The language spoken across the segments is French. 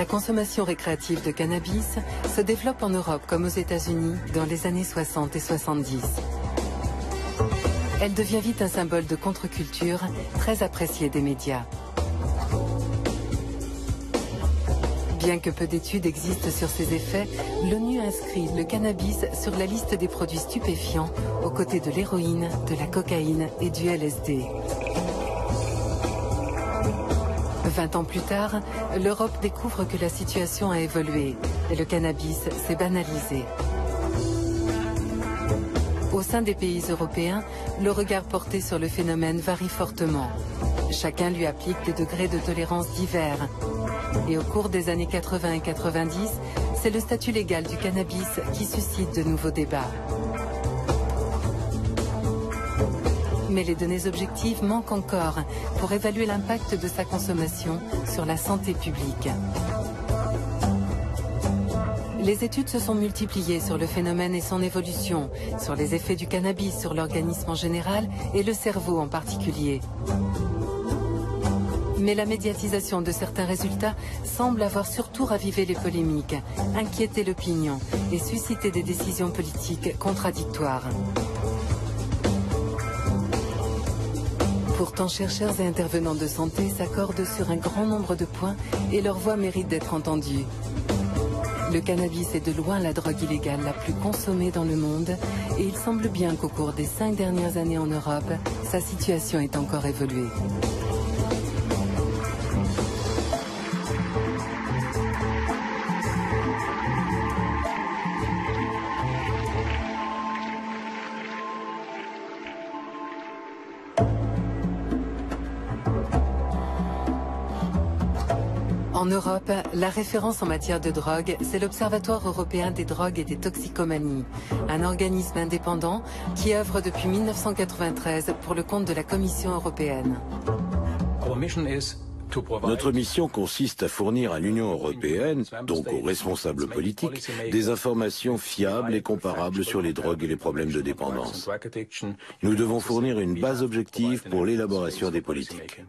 La consommation récréative de cannabis se développe en Europe comme aux États-Unis dans les années 60 et 70. Elle devient vite un symbole de contre-culture très apprécié des médias. Bien que peu d'études existent sur ses effets, l'ONU inscrit le cannabis sur la liste des produits stupéfiants aux côtés de l'héroïne, de la cocaïne et du LSD. 20 ans plus tard, l'Europe découvre que la situation a évolué et le cannabis s'est banalisé. Au sein des pays européens, le regard porté sur le phénomène varie fortement. Chacun lui applique des degrés de tolérance divers. Et au cours des années 80 et 90, c'est le statut légal du cannabis qui suscite de nouveaux débats. Mais les données objectives manquent encore pour évaluer l'impact de sa consommation sur la santé publique. Les études se sont multipliées sur le phénomène et son évolution, sur les effets du cannabis sur l'organisme en général et le cerveau en particulier. Mais la médiatisation de certains résultats semble avoir surtout ravivé les polémiques, inquiété l'opinion et suscité des décisions politiques contradictoires. Pourtant, chercheurs et intervenants de santé s'accordent sur un grand nombre de points et leur voix mérite d'être entendue. Le cannabis est de loin la drogue illégale la plus consommée dans le monde et il semble bien qu'au cours des 5 dernières années en Europe, sa situation est encore évoluée. En Europe, la référence en matière de drogue, c'est l'Observatoire européen des drogues et des toxicomanies, un organisme indépendant qui œuvre depuis 1993 pour le compte de la Commission européenne. Notre mission consiste à fournir à l'Union européenne, donc aux responsables politiques, des informations fiables et comparables sur les drogues et les problèmes de dépendance. Nous devons fournir une base objective pour l'élaboration des politiques.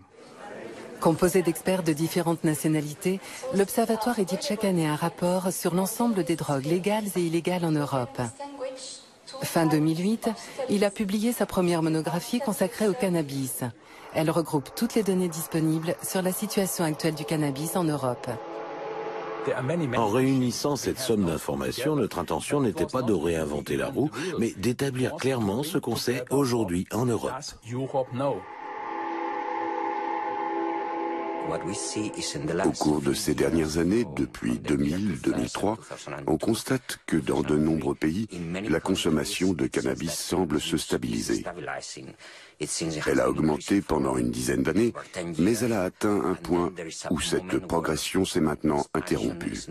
Composé d'experts de différentes nationalités, l'Observatoire édite chaque année un rapport sur l'ensemble des drogues légales et illégales en Europe. Fin 2008, il a publié sa première monographie consacrée au cannabis. Elle regroupe toutes les données disponibles sur la situation actuelle du cannabis en Europe. En réunissant cette somme d'informations, notre intention n'était pas de réinventer la roue, mais d'établir clairement ce qu'on sait aujourd'hui en Europe. Au cours de ces dernières années, depuis 2000-2003, on constate que dans de nombreux pays, la consommation de cannabis semble se stabiliser. Elle a augmenté pendant une dizaine d'années, mais elle a atteint un point où cette progression s'est maintenant interrompue.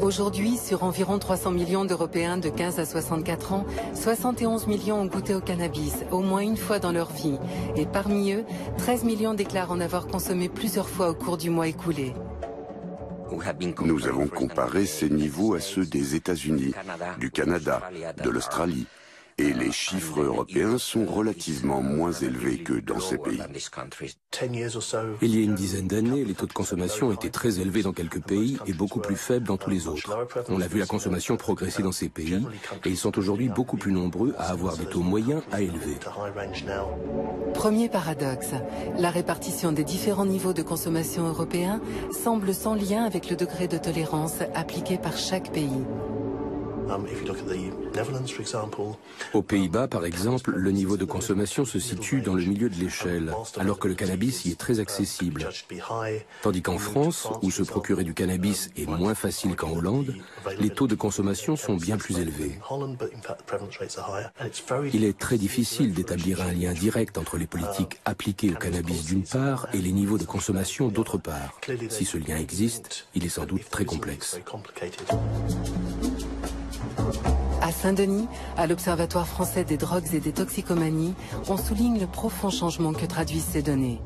Aujourd'hui, sur environ 300 millions d'Européens de 15 à 64 ans, 71 millions ont goûté au cannabis, au moins une fois dans leur vie. Et parmi eux, 13 millions déclarent en avoir consommé plusieurs fois au cours du mois écoulé. Nous avons comparé ces niveaux à ceux des États-Unis, du Canada, de l'Australie. Et les chiffres européens sont relativement moins élevés que dans ces pays. Il y a une dizaine d'années, les taux de consommation étaient très élevés dans quelques pays et beaucoup plus faibles dans tous les autres. On a vu la consommation progresser dans ces pays et ils sont aujourd'hui beaucoup plus nombreux à avoir des taux moyens à élevés. Premier paradoxe, la répartition des différents niveaux de consommation européens semble sans lien avec le degré de tolérance appliqué par chaque pays. Aux Pays-Bas, par exemple, le niveau de consommation se situe dans le milieu de l'échelle, alors que le cannabis y est très accessible. Tandis qu'en France, où se procurer du cannabis est moins facile qu'en Hollande, les taux de consommation sont bien plus élevés. Il est très difficile d'établir un lien direct entre les politiques appliquées au cannabis d'une part et les niveaux de consommation d'autre part. Si ce lien existe, il est sans doute très complexe. À Saint-Denis, à l'Observatoire français des drogues et des toxicomanies, on souligne le profond changement que traduisent ces données.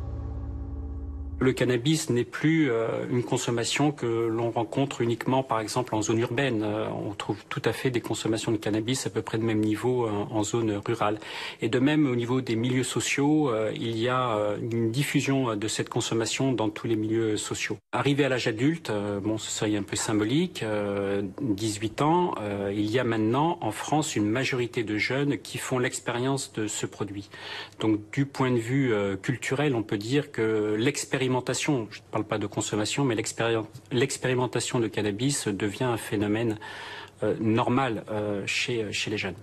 Le cannabis n'est plus une consommation que l'on rencontre uniquement, par exemple, en zone urbaine. On trouve tout à fait des consommations de cannabis à peu près de même niveau en zone rurale. Et de même, au niveau des milieux sociaux, il y a une diffusion de cette consommation dans tous les milieux sociaux. Arrivé à l'âge adulte, bon, ce serait un peu symbolique, 18 ans, il y a maintenant en France une majorité de jeunes qui font l'expérience de ce produit. Donc, du point de vue culturel, on peut dire que l'expérimentation, je ne parle pas de consommation, mais l'expérimentation de cannabis devient un phénomène normal chez les jeunes.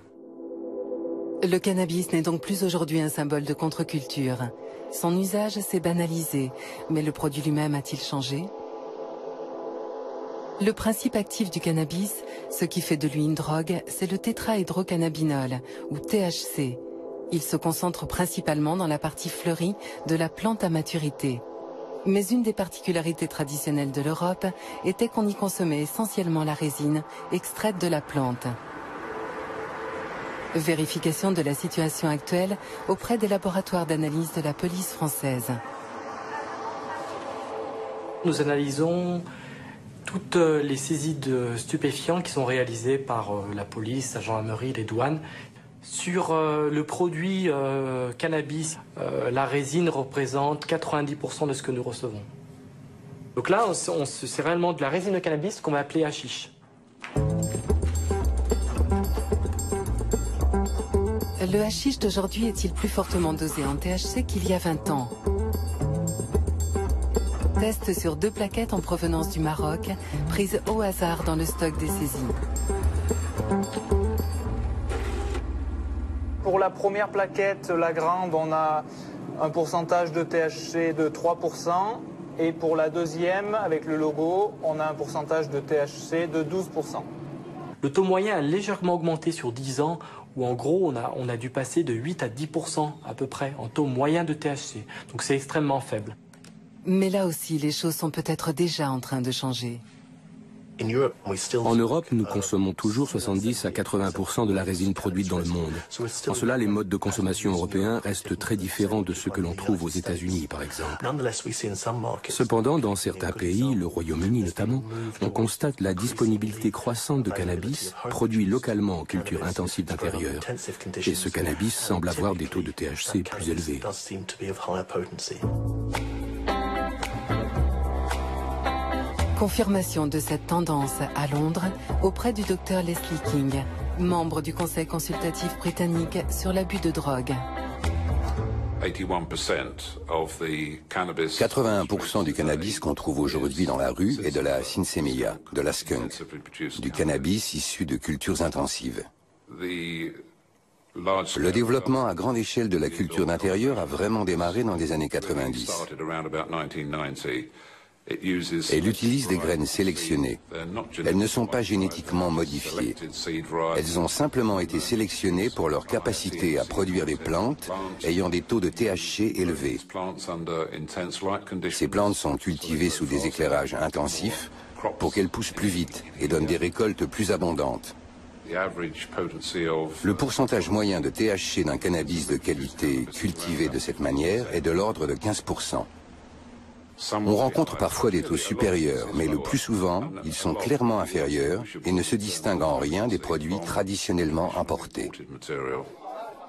Le cannabis n'est donc plus aujourd'hui un symbole de contre-culture. Son usage s'est banalisé, mais le produit lui-même a-t-il changé? Le principe actif du cannabis, ce qui fait de lui une drogue, c'est le tétrahydrocannabinol, ou THC. Il se concentre principalement dans la partie fleurie de la plante à maturité. Mais une des particularités traditionnelles de l'Europe était qu'on y consommait essentiellement la résine extraite de la plante. Vérification de la situation actuelle auprès des laboratoires d'analyse de la police française. Nous analysons toutes les saisies de stupéfiants qui sont réalisées par la police, la gendarmerie, les douanes. Sur le produit cannabis, la résine représente 90% de ce que nous recevons. Donc là, c'est réellement de la résine de cannabis qu'on va appeler hashish. Le hashish d'aujourd'hui est-il plus fortement dosé en THC qu'il y a 20 ans? Test sur 2 plaquettes en provenance du Maroc, prises au hasard dans le stock des saisies. Pour la première plaquette, la grande, on a un pourcentage de THC de 3%. Et pour la deuxième, avec le logo, on a un pourcentage de THC de 12%. Le taux moyen a légèrement augmenté sur 10 ans, où en gros, on a dû passer de 8 à 10% à peu près en taux moyen de THC. Donc c'est extrêmement faible. Mais là aussi, les choses sont peut-être déjà en train de changer. En Europe, nous consommons toujours 70 à 80% de la résine produite dans le monde. En cela, les modes de consommation européens restent très différents de ceux que l'on trouve aux États-Unis, par exemple. Cependant, dans certains pays, le Royaume-Uni notamment, on constate la disponibilité croissante de cannabis produit localement en culture intensive d'intérieur. Et ce cannabis semble avoir des taux de THC plus élevés. Confirmation de cette tendance à Londres auprès du docteur Leslie King, membre du Conseil consultatif britannique sur l'abus de drogue. 81% du cannabis qu'on trouve aujourd'hui dans la rue est de la sinsémilla, de la skunk, du cannabis issu de cultures intensives. Le développement à grande échelle de la culture d'intérieur a vraiment démarré dans les années 90. Elle utilise des graines sélectionnées. Elles ne sont pas génétiquement modifiées. Elles ont simplement été sélectionnées pour leur capacité à produire des plantes ayant des taux de THC élevés. Ces plantes sont cultivées sous des éclairages intensifs pour qu'elles poussent plus vite et donnent des récoltes plus abondantes. Le pourcentage moyen de THC d'un cannabis de qualité cultivé de cette manière est de l'ordre de 15%. On rencontre parfois des taux supérieurs, mais le plus souvent, ils sont clairement inférieurs et ne se distinguent en rien des produits traditionnellement importés.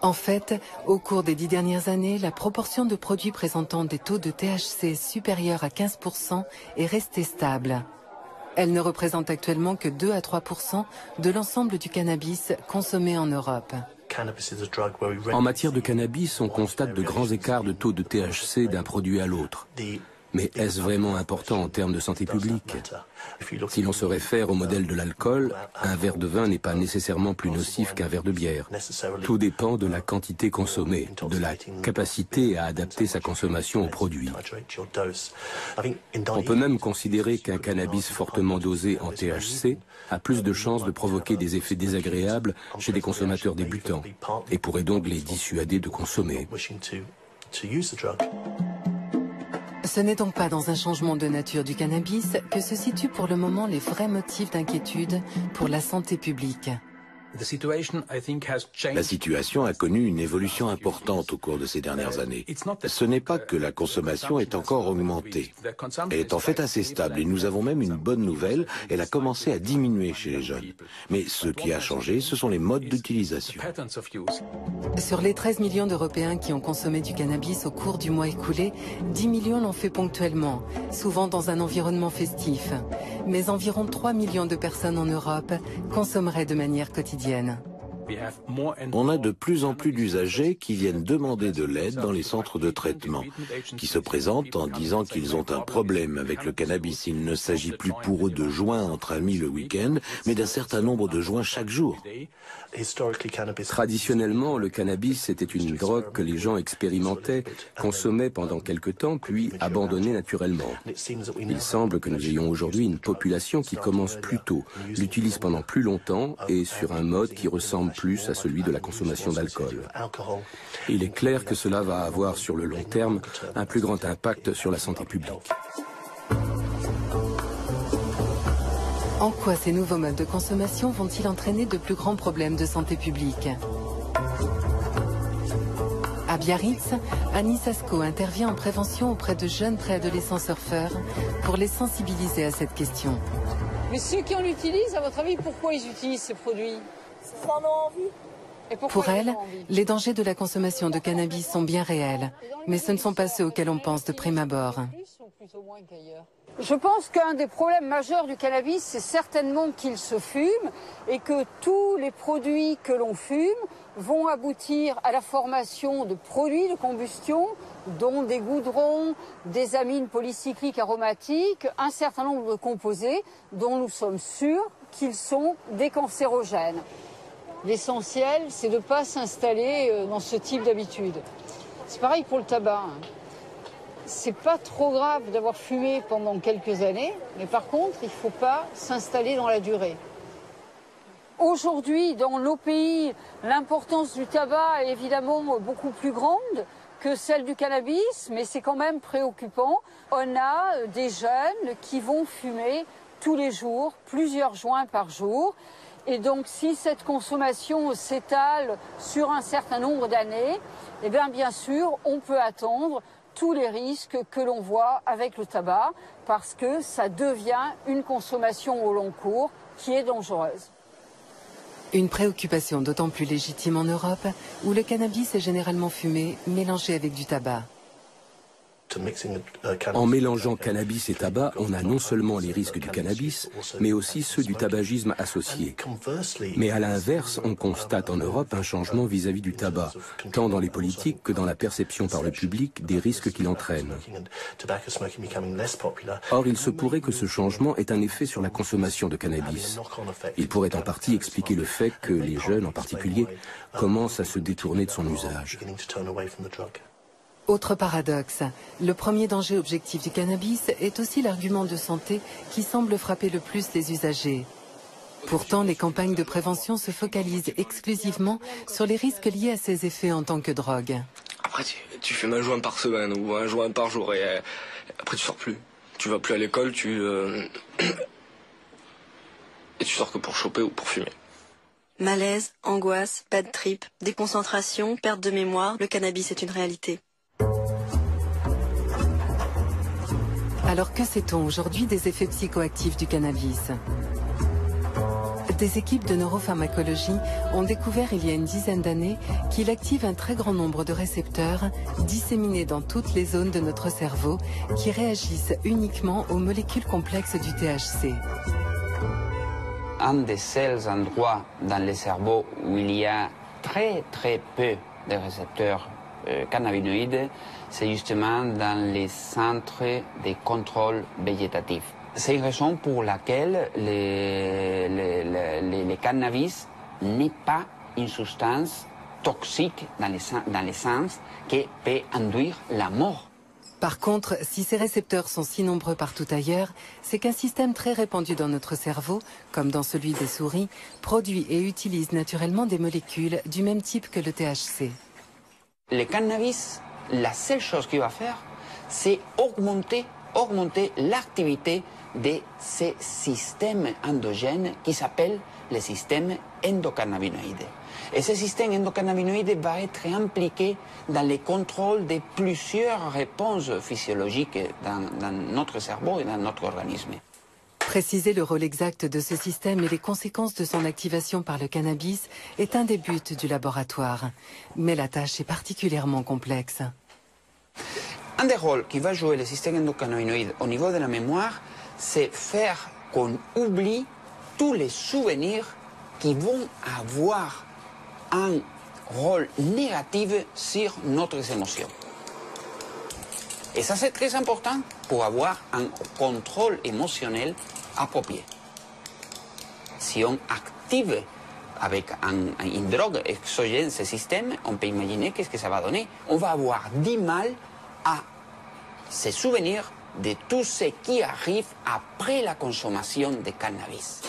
En fait, au cours des 10 dernières années, la proportion de produits présentant des taux de THC supérieurs à 15% est restée stable. Elle ne représente actuellement que 2 à 3% de l'ensemble du cannabis consommé en Europe. En matière de cannabis, on constate de grands écarts de taux de THC d'un produit à l'autre. Mais est-ce vraiment important en termes de santé publique? Si l'on se réfère au modèle de l'alcool, un verre de vin n'est pas nécessairement plus nocif qu'un verre de bière. Tout dépend de la quantité consommée, de la capacité à adapter sa consommation au produit. On peut même considérer qu'un cannabis fortement dosé en THC a plus de chances de provoquer des effets désagréables chez des consommateurs débutants et pourrait donc les dissuader de consommer. Ce n'est donc pas dans un changement de nature du cannabis que se situent pour le moment les vrais motifs d'inquiétude pour la santé publique. La situation a connu une évolution importante au cours de ces dernières années. Ce n'est pas que la consommation est encore augmentée. Elle est en fait assez stable et nous avons même une bonne nouvelle, elle a commencé à diminuer chez les jeunes. Mais ce qui a changé, ce sont les modes d'utilisation. Sur les 13 millions d'Européens qui ont consommé du cannabis au cours du mois écoulé, 10 millions l'ont fait ponctuellement, souvent dans un environnement festif. Mais environ 3 millions de personnes en Europe consommeraient de manière quotidienne. On a de plus en plus d'usagers qui viennent demander de l'aide dans les centres de traitement, qui se présentent en disant qu'ils ont un problème avec le cannabis. Il ne s'agit plus pour eux de joints entre amis le week-end, mais d'un certain nombre de joints chaque jour. Traditionnellement, le cannabis était une drogue que les gens expérimentaient, consommaient pendant quelque temps, puis abandonnaient naturellement. Il semble que nous ayons aujourd'hui une population qui commence plus tôt, l'utilise pendant plus longtemps et sur un mode qui ressemble plus à celui de la consommation d'alcool. Il est clair que cela va avoir sur le long terme un plus grand impact sur la santé publique. En quoi ces nouveaux modes de consommation vont-ils entraîner de plus grands problèmes de santé publique? À Biarritz, Annie Sasko intervient en prévention auprès de jeunes préadolescents surfeurs pour les sensibiliser à cette question. Mais ceux qui en utilisent, à votre avis, pourquoi ils utilisent ces produits? Ils en ont envie. Pour elle, les dangers de la consommation de cannabis sont bien réels, mais ce ne sont pas ceux auxquels on pense de prime abord. Je pense qu'un des problèmes majeurs du cannabis, c'est certainement qu'il se fume et que tous les produits que l'on fume vont aboutir à la formation de produits de combustion, dont des goudrons, des amines polycycliques aromatiques, un certain nombre de composés dont nous sommes sûrs qu'ils sont des cancérogènes. L'essentiel, c'est de ne pas s'installer dans ce type d'habitude. C'est pareil pour le tabac. C'est pas trop grave d'avoir fumé pendant quelques années, mais par contre, il ne faut pas s'installer dans la durée. Aujourd'hui, dans nos pays, l'importance du tabac est évidemment beaucoup plus grande que celle du cannabis, mais c'est quand même préoccupant. On a des jeunes qui vont fumer tous les jours, plusieurs joints par jour. Et donc, si cette consommation s'étale sur un certain nombre d'années, eh bien sûr, on peut attendre tous les risques que l'on voit avec le tabac, parce que ça devient une consommation au long cours qui est dangereuse. Une préoccupation d'autant plus légitime en Europe, où le cannabis est généralement fumé, mélangé avec du tabac. En mélangeant cannabis et tabac, on a non seulement les risques du cannabis, mais aussi ceux du tabagisme associé. Mais à l'inverse, on constate en Europe un changement vis-à-vis du tabac, tant dans les politiques que dans la perception par le public des risques qu'il entraîne. Or, il se pourrait que ce changement ait un effet sur la consommation de cannabis. Il pourrait en partie expliquer le fait que les jeunes, en particulier, commencent à se détourner de son usage. Autre paradoxe, le premier danger objectif du cannabis est aussi l'argument de santé qui semble frapper le plus les usagers. Pourtant, les campagnes de prévention se focalisent exclusivement sur les risques liés à ses effets en tant que drogue. Après, tu fumes un joint par semaine ou un joint par jour et après tu sors plus. Tu vas plus à l'école, et tu sors que pour choper ou pour fumer. Malaise, angoisse, bad trip, déconcentration, perte de mémoire, le cannabis est une réalité. Alors que sait-on aujourd'hui des effets psychoactifs du cannabis? Des équipes de neuropharmacologie ont découvert il y a une dizaine d'années qu'il active un très grand nombre de récepteurs disséminés dans toutes les zones de notre cerveau qui réagissent uniquement aux molécules complexes du THC. Un des seuls endroits dans le cerveau où il y a très peu de récepteurs cannabinoïdes, c'est justement dans les centres de contrôle végétatif. C'est une raison pour laquelle le cannabis n'est pas une substance toxique dans les sens qui peut induire la mort. Par contre, si ces récepteurs sont si nombreux partout ailleurs, c'est qu'un système très répandu dans notre cerveau, comme dans celui des souris, produit et utilise naturellement des molécules du même type que le THC. Le cannabis, la seule chose qu'il va faire, c'est augmenter l'activité de ces systèmes endogènes qui s'appellent les systèmes endocannabinoïdes. Et ce système endocannabinoïde va être impliqué dans le contrôle de plusieurs réponses physiologiques dans notre cerveau et dans notre organisme. Préciser le rôle exact de ce système et les conséquences de son activation par le cannabis est un des buts du laboratoire. Mais la tâche est particulièrement complexe. Un des rôles qui va jouer le système endocannabinoïde au niveau de la mémoire, c'est faire qu'on oublie tous les souvenirs qui vont avoir un rôle négatif sur nos émotions. Et ça, c'est très important pour avoir un contrôle émotionnel approprié. Si on active avec une drogue exogène ce système, on peut imaginer qu'est-ce que ça va donner. On va avoir du mal à se souvenir de tout ce qui arrive après la consommation de cannabis.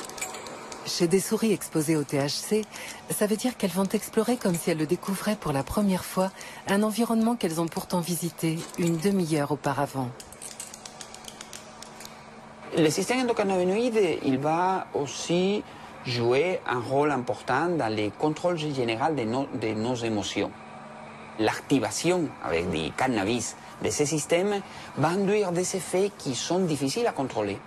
Chez des souris exposées au THC, ça veut dire qu'elles vont explorer comme si elles le découvraient pour la première fois un environnement qu'elles ont pourtant visité une demi-heure auparavant. Le système endocannabinoïde, il va aussi jouer un rôle important dans le contrôle général de nos émotions. L'activation avec du cannabis de ces systèmes va induire des effets qui sont difficiles à contrôler.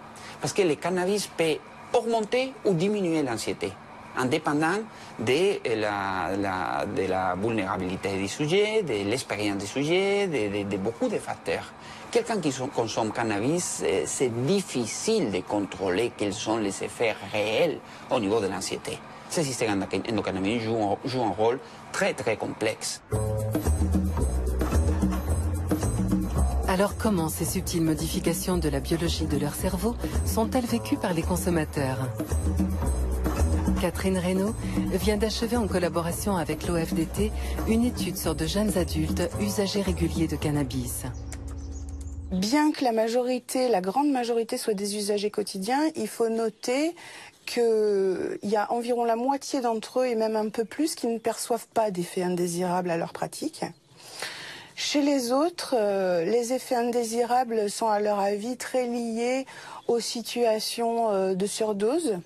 Parce que le cannabis peut augmenter ou diminuer l'anxiété, indépendant de la vulnérabilité du sujet, de l'expérience du sujet, de beaucoup de facteurs. Quelqu'un qui consomme cannabis, c'est difficile de contrôler quels sont les effets réels au niveau de l'anxiété. Ce système endocannabinoïde joue un rôle très très complexe. Alors comment ces subtiles modifications de la biologie de leur cerveau sont-elles vécues par les consommateurs? Catherine Reynaud vient d'achever en collaboration avec l'OFDT une étude sur de jeunes adultes usagers réguliers de cannabis. Bien que la grande majorité soit des usagers quotidiens, il faut noter qu'il y a environ la moitié d'entre eux et même un peu plus qui ne perçoivent pas d'effets indésirables à leur pratique. Chez les autres, les effets indésirables sont à leur avis très liés aux situations de surdose,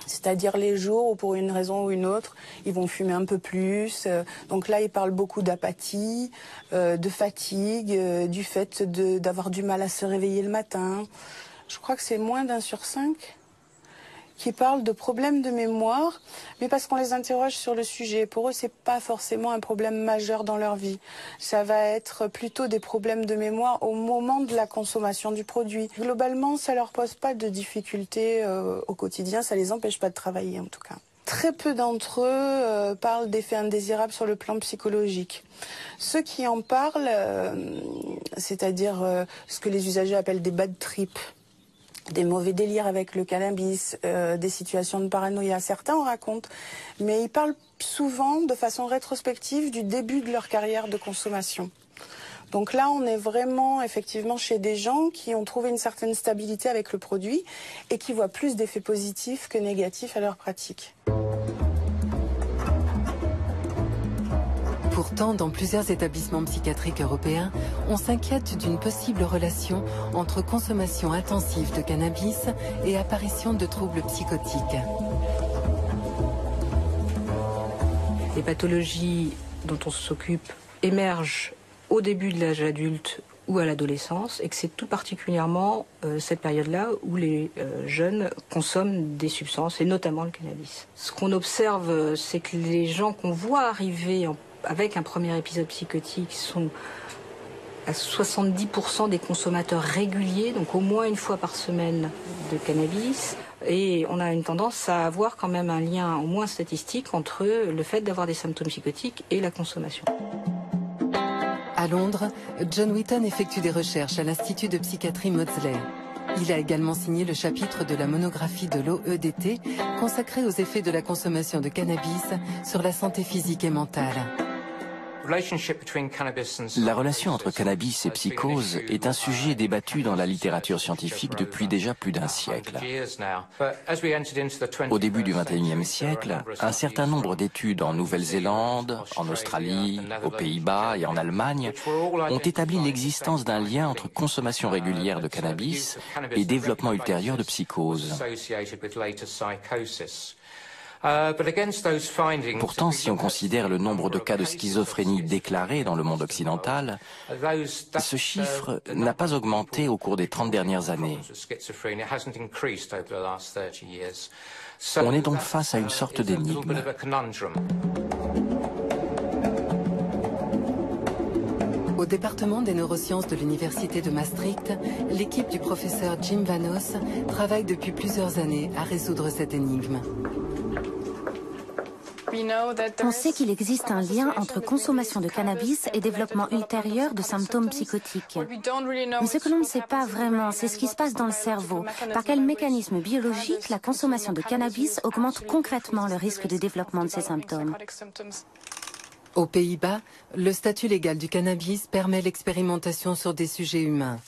c'est-à-dire les jours où pour une raison ou une autre, ils vont fumer un peu plus. Donc là, ils parlent beaucoup d'apathie, de fatigue, du fait d'avoir du mal à se réveiller le matin. Je crois que c'est moins d'1 sur 5 qui parlent de problèmes de mémoire, mais parce qu'on les interroge sur le sujet. Pour eux, c'est pas forcément un problème majeur dans leur vie. Ça va être plutôt des problèmes de mémoire au moment de la consommation du produit. Globalement, ça leur pose pas de difficultés au quotidien, ça les empêche pas de travailler en tout cas. Très peu d'entre eux parlent d'effets indésirables sur le plan psychologique. Ceux qui en parlent, c'est-à-dire ce que les usagers appellent des bad trips, des mauvais délires avec le cannabis, des situations de paranoïa. Certains en racontent, mais ils parlent souvent de façon rétrospective du début de leur carrière de consommation. Donc là, on est vraiment effectivement chez des gens qui ont trouvé une certaine stabilité avec le produit et qui voient plus d'effets positifs que négatifs à leur pratique. Pourtant, dans plusieurs établissements psychiatriques européens, on s'inquiète d'une possible relation entre consommation intensive de cannabis et apparition de troubles psychotiques. Les pathologies dont on s'occupe émergent au début de l'âge adulte ou à l'adolescence, et que c'est tout particulièrement cette période-là où les jeunes consomment des substances, et notamment le cannabis. Ce qu'on observe, c'est que les gens qu'on voit arriver avec un premier épisode psychotique sont à 70% des consommateurs réguliers, donc au moins une fois par semaine de cannabis. Et on a une tendance à avoir quand même un lien au moins statistique entre le fait d'avoir des symptômes psychotiques et la consommation. À Londres, John Wheaton effectue des recherches à l'Institut de psychiatrie Maudsley. Il a également signé le chapitre de la monographie de l'OEDT consacrée aux effets de la consommation de cannabis sur la santé physique et mentale. La relation entre cannabis et psychose est un sujet débattu dans la littérature scientifique depuis déjà plus d'un siècle. Au début du XXIe siècle, un certain nombre d'études en Nouvelle-Zélande, en Australie, aux Pays-Bas et en Allemagne ont établi l'existence d'un lien entre consommation régulière de cannabis et développement ultérieur de psychose. Pourtant, si on considère le nombre de cas de schizophrénie déclarés dans le monde occidental, ce chiffre n'a pas augmenté au cours des 30 dernières années. On est donc face à une sorte d'énigme. Au département des neurosciences de l'Université de Maastricht, l'équipe du professeur Jim Vanos travaille depuis plusieurs années à résoudre cette énigme. On sait qu'il existe un lien entre consommation de cannabis et développement ultérieur de symptômes psychotiques. Mais ce que l'on ne sait pas vraiment, c'est ce qui se passe dans le cerveau. Par quel mécanisme biologique la consommation de cannabis augmente concrètement le risque de développement de ces symptômes. Aux Pays-Bas, le statut légal du cannabis permet l'expérimentation sur des sujets humains.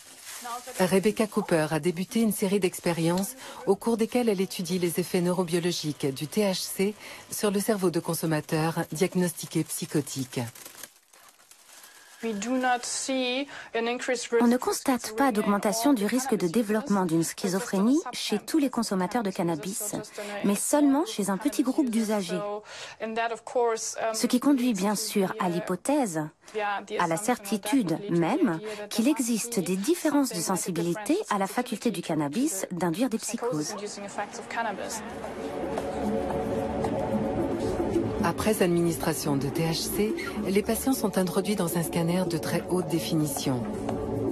Rebecca Cooper a débuté une série d'expériences au cours desquelles elle étudie les effets neurobiologiques du THC sur le cerveau de consommateurs diagnostiqués psychotiques. On ne constate pas d'augmentation du risque de développement d'une schizophrénie chez tous les consommateurs de cannabis, mais seulement chez un petit groupe d'usagers. Ce qui conduit bien sûr à l'hypothèse, à la certitude même, qu'il existe des différences de sensibilité à la faculté du cannabis d'induire des psychoses. Après administration de THC, les patients sont introduits dans un scanner de très haute définition.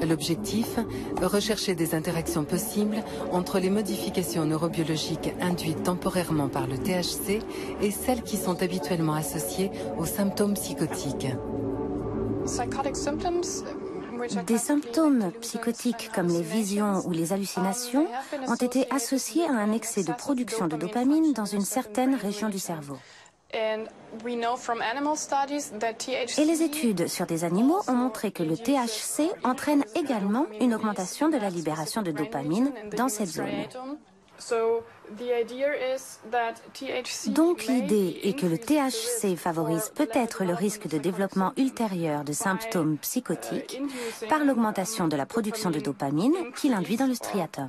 L'objectif, rechercher des interactions possibles entre les modifications neurobiologiques induites temporairement par le THC et celles qui sont habituellement associées aux symptômes psychotiques. Des symptômes psychotiques comme les visions ou les hallucinations ont été associés à un excès de production de dopamine dans une certaine région du cerveau. Et les études sur des animaux ont montré que le THC entraîne également une augmentation de la libération de dopamine dans cette zone. Donc l'idée est que le THC favorise peut-être le risque de développement ultérieur de symptômes psychotiques par l'augmentation de la production de dopamine qu'il induit dans le striatum.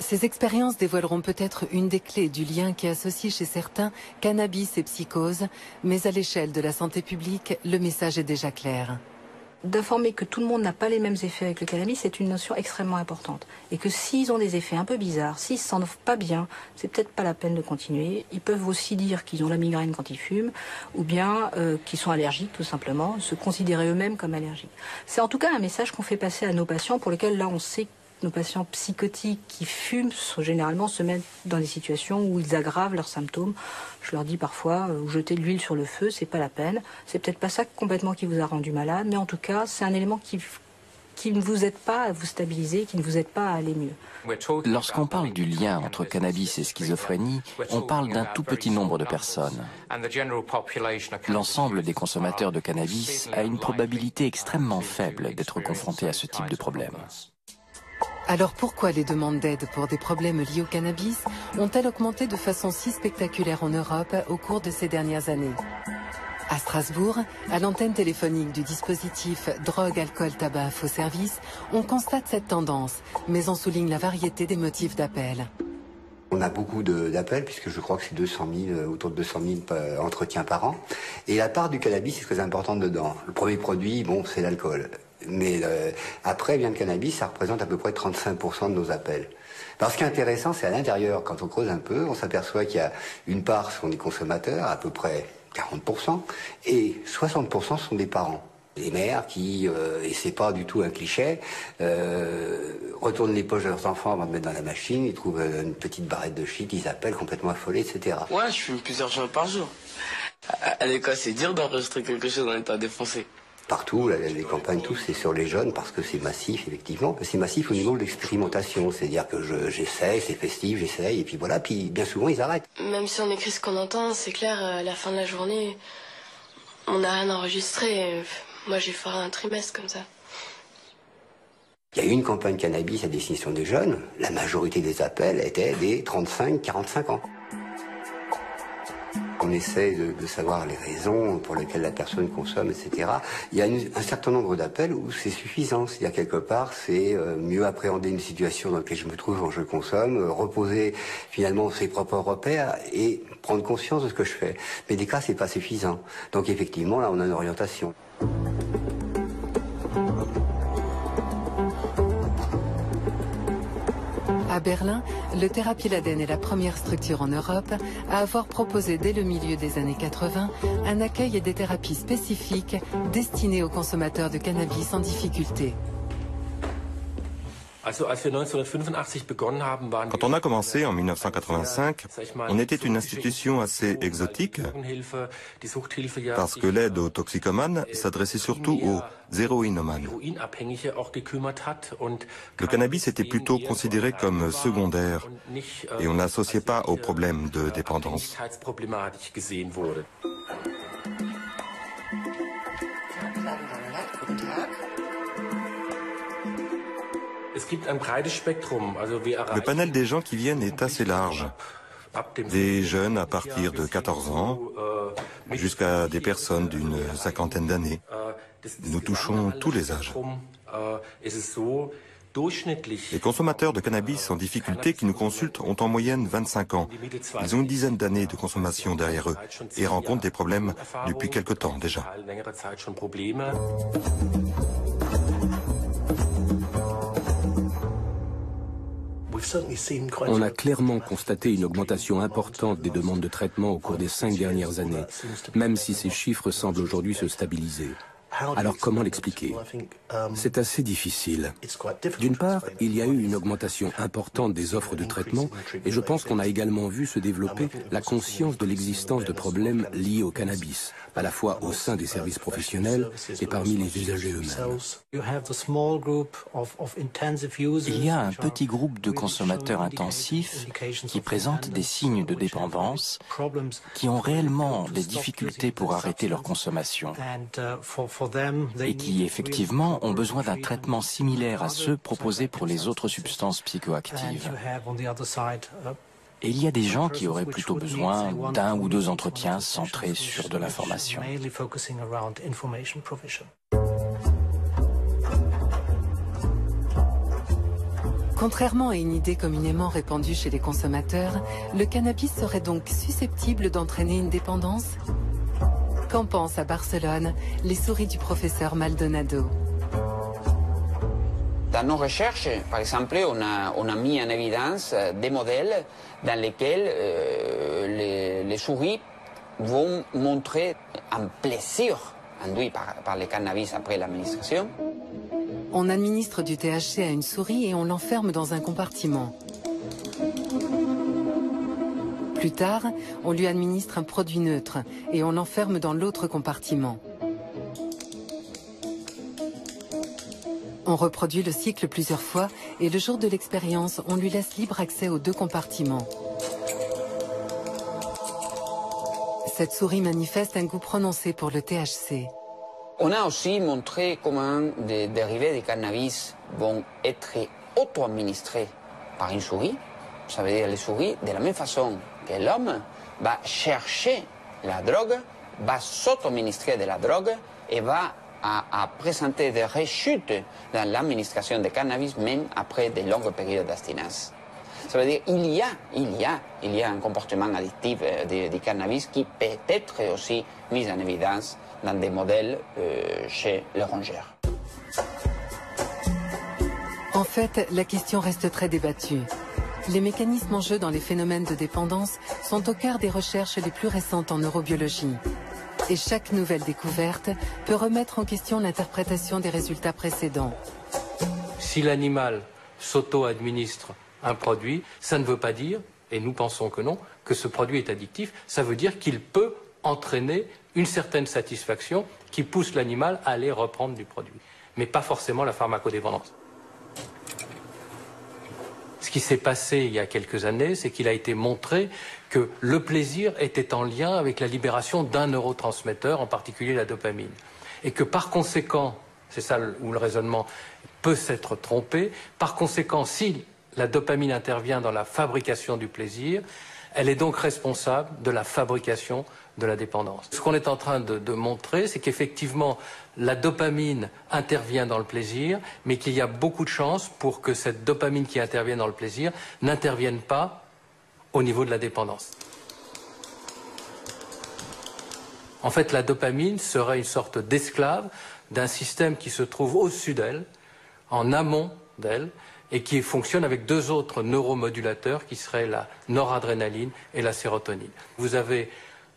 Ces expériences dévoileront peut-être une des clés du lien qui associe chez certains cannabis et psychose, mais à l'échelle de la santé publique, le message est déjà clair. D'informer que tout le monde n'a pas les mêmes effets avec le cannabis, c'est une notion extrêmement importante. Et que s'ils ont des effets un peu bizarres, s'ils ne se sentent pas bien, c'est peut-être pas la peine de continuer. Ils peuvent aussi dire qu'ils ont la migraine quand ils fument, ou bien qu'ils sont allergiques tout simplement, se considérer eux-mêmes comme allergiques. C'est en tout cas un message qu'on fait passer à nos patients, pour lesquels là on sait que nos patients psychotiques qui fument généralement se mettent dans des situations où ils aggravent leurs symptômes. Je leur dis parfois, jeter de l'huile sur le feu, c'est pas la peine. C'est peut-être pas ça complètement qui vous a rendu malade, mais en tout cas, c'est un élément qui ne vous aide pas à vous stabiliser, qui ne vous aide pas à aller mieux. Lorsqu'on parle du lien entre cannabis et schizophrénie, on parle d'un tout petit nombre de personnes. L'ensemble des consommateurs de cannabis a une probabilité extrêmement faible d'être confronté à ce type de problème. Alors pourquoi les demandes d'aide pour des problèmes liés au cannabis ont-elles augmenté de façon si spectaculaire en Europe au cours de ces dernières années? À Strasbourg, à l'antenne téléphonique du dispositif Drogue, Alcool, Tabac, Faux Services, on constate cette tendance, mais on souligne la variété des motifs d'appel. On a beaucoup d'appels, puisque je crois que c'est 200 000, autour de 200 000 entretiens par an. Et la part du cannabis est très importante dedans. Le premier produit, bon, c'est l'alcool. Mais après vient le cannabis, ça représente à peu près 35% de nos appels. Alors ce qui est intéressant, c'est à l'intérieur, quand on creuse un peu, on s'aperçoit qu'il y a une part sont des consommateurs, à peu près 40%, et 60% sont des parents. Les mères qui, et c'est pas du tout un cliché, retournent les poches de leurs enfants avant de mettre dans la machine, ils trouvent une petite barrette de shit, ils appellent complètement affolés, etc. Ouais, je fume plusieurs joints par jour. À l'école, c'est dur d'enregistrer quelque chose en étant défoncé. Partout, les campagnes, tout, c'est sur les jeunes parce que c'est massif, effectivement. C'est massif au niveau de l'expérimentation, c'est-à-dire que j'essaye, c'est festif, j'essaye, et puis voilà, puis bien souvent ils arrêtent. Même si on écrit ce qu'on entend, c'est clair, à la fin de la journée, on n'a rien enregistré. Moi, j'ai fait un trimestre comme ça. Il y a eu une campagne cannabis à destination des jeunes, la majorité des appels étaient des 35-45 ans. On essaie de savoir les raisons pour lesquelles la personne consomme, etc. Il y a un certain nombre d'appels où c'est suffisant. C'est-à-dire quelque part, c'est mieux appréhender une situation dans laquelle je me trouve quand je consomme, reposer finalement ses propres repères et prendre conscience de ce que je fais. Mais des cas, c'est pas suffisant. Donc effectivement, là, on a une orientation. À Berlin, le Thérapie-Laden est la première structure en Europe à avoir proposé dès le milieu des années 80 un accueil et des thérapies spécifiques destinées aux consommateurs de cannabis en difficulté. Quand on a commencé en 1985, on était une institution assez exotique parce que l'aide aux toxicomanes s'adressait surtout aux héroïnomanes. Le cannabis était plutôt considéré comme secondaire et on n'associait pas aux problèmes de dépendance. Le panel des gens qui viennent est assez large. Des jeunes à partir de 14 ans jusqu'à des personnes d'une cinquantaine d'années. Nous touchons tous les âges. Les consommateurs de cannabis en difficulté qui nous consultent ont en moyenne 25 ans. Ils ont une dizaine d'années de consommation derrière eux et rencontrent des problèmes depuis quelque temps déjà. On a clairement constaté une augmentation importante des demandes de traitement au cours des 5 dernières années, même si ces chiffres semblent aujourd'hui se stabiliser. Alors comment l'expliquer? C'est assez difficile. D'une part, il y a eu une augmentation importante des offres de traitement et je pense qu'on a également vu se développer la conscience de l'existence de problèmes liés au cannabis, à la fois au sein des services professionnels et parmi les usagers eux-mêmes. Il y a un petit groupe de consommateurs intensifs qui présentent des signes de dépendance, qui ont réellement des difficultés pour arrêter leur consommation et qui, effectivement, ont besoin d'un traitement similaire à ceux proposés pour les autres substances psychoactives. Et il y a des gens qui auraient plutôt besoin d'un ou deux entretiens centrés sur de l'information. Contrairement à une idée communément répandue chez les consommateurs, le cannabis serait donc susceptible d'entraîner une dépendance? Qu'en pensent à Barcelone les souris du professeur Maldonado? Dans nos recherches, par exemple, on a mis en évidence des modèles dans lesquels les souris vont montrer un plaisir induit par le cannabis après l'administration. On administre du THC à une souris et on l'enferme dans un compartiment. Plus tard, on lui administre un produit neutre et on l'enferme dans l'autre compartiment. On reproduit le cycle plusieurs fois et le jour de l'expérience, on lui laisse libre accès aux deux compartiments. Cette souris manifeste un goût prononcé pour le THC. On a aussi montré comment des dérivés de cannabis vont être auto-administrés par une souris. Ça veut dire les souris, de la même façon que l'homme, va chercher la drogue, va s'auto-administrer de la drogue et va à présenter des rechutes dans l'administration de cannabis, même après de longues périodes d'abstinence. Ça veut dire qu'il y a un comportement addictif du cannabis qui peut être aussi mis en évidence dans des modèles chez les rongeurs. En fait, la question reste très débattue. Les mécanismes en jeu dans les phénomènes de dépendance sont au cœur des recherches les plus récentes en neurobiologie. Et chaque nouvelle découverte peut remettre en question l'interprétation des résultats précédents. Si l'animal s'auto-administre un produit, ça ne veut pas dire, et nous pensons que non, que ce produit est addictif. Ça veut dire qu'il peut entraîner une certaine satisfaction qui pousse l'animal à aller reprendre du produit, mais pas forcément la pharmacodépendance. Ce qui s'est passé il y a quelques années, c'est qu'il a été montré que le plaisir était en lien avec la libération d'un neurotransmetteur, en particulier la dopamine. Et que par conséquent, c'est ça où le raisonnement peut s'être trompé, par conséquent, si la dopamine intervient dans la fabrication du plaisir, elle est donc responsable de la fabrication de la dépendance. Ce qu'on est en train de montrer, c'est qu'effectivement, la dopamine intervient dans le plaisir, mais qu'il y a beaucoup de chances pour que cette dopamine qui intervient dans le plaisir n'intervienne pas au niveau de la dépendance. En fait, la dopamine serait une sorte d'esclave d'un système qui se trouve au-dessus d'elle, en amont d'elle, et qui fonctionne avec deux autres neuromodulateurs qui seraient la noradrénaline et la sérotonine. Vous avez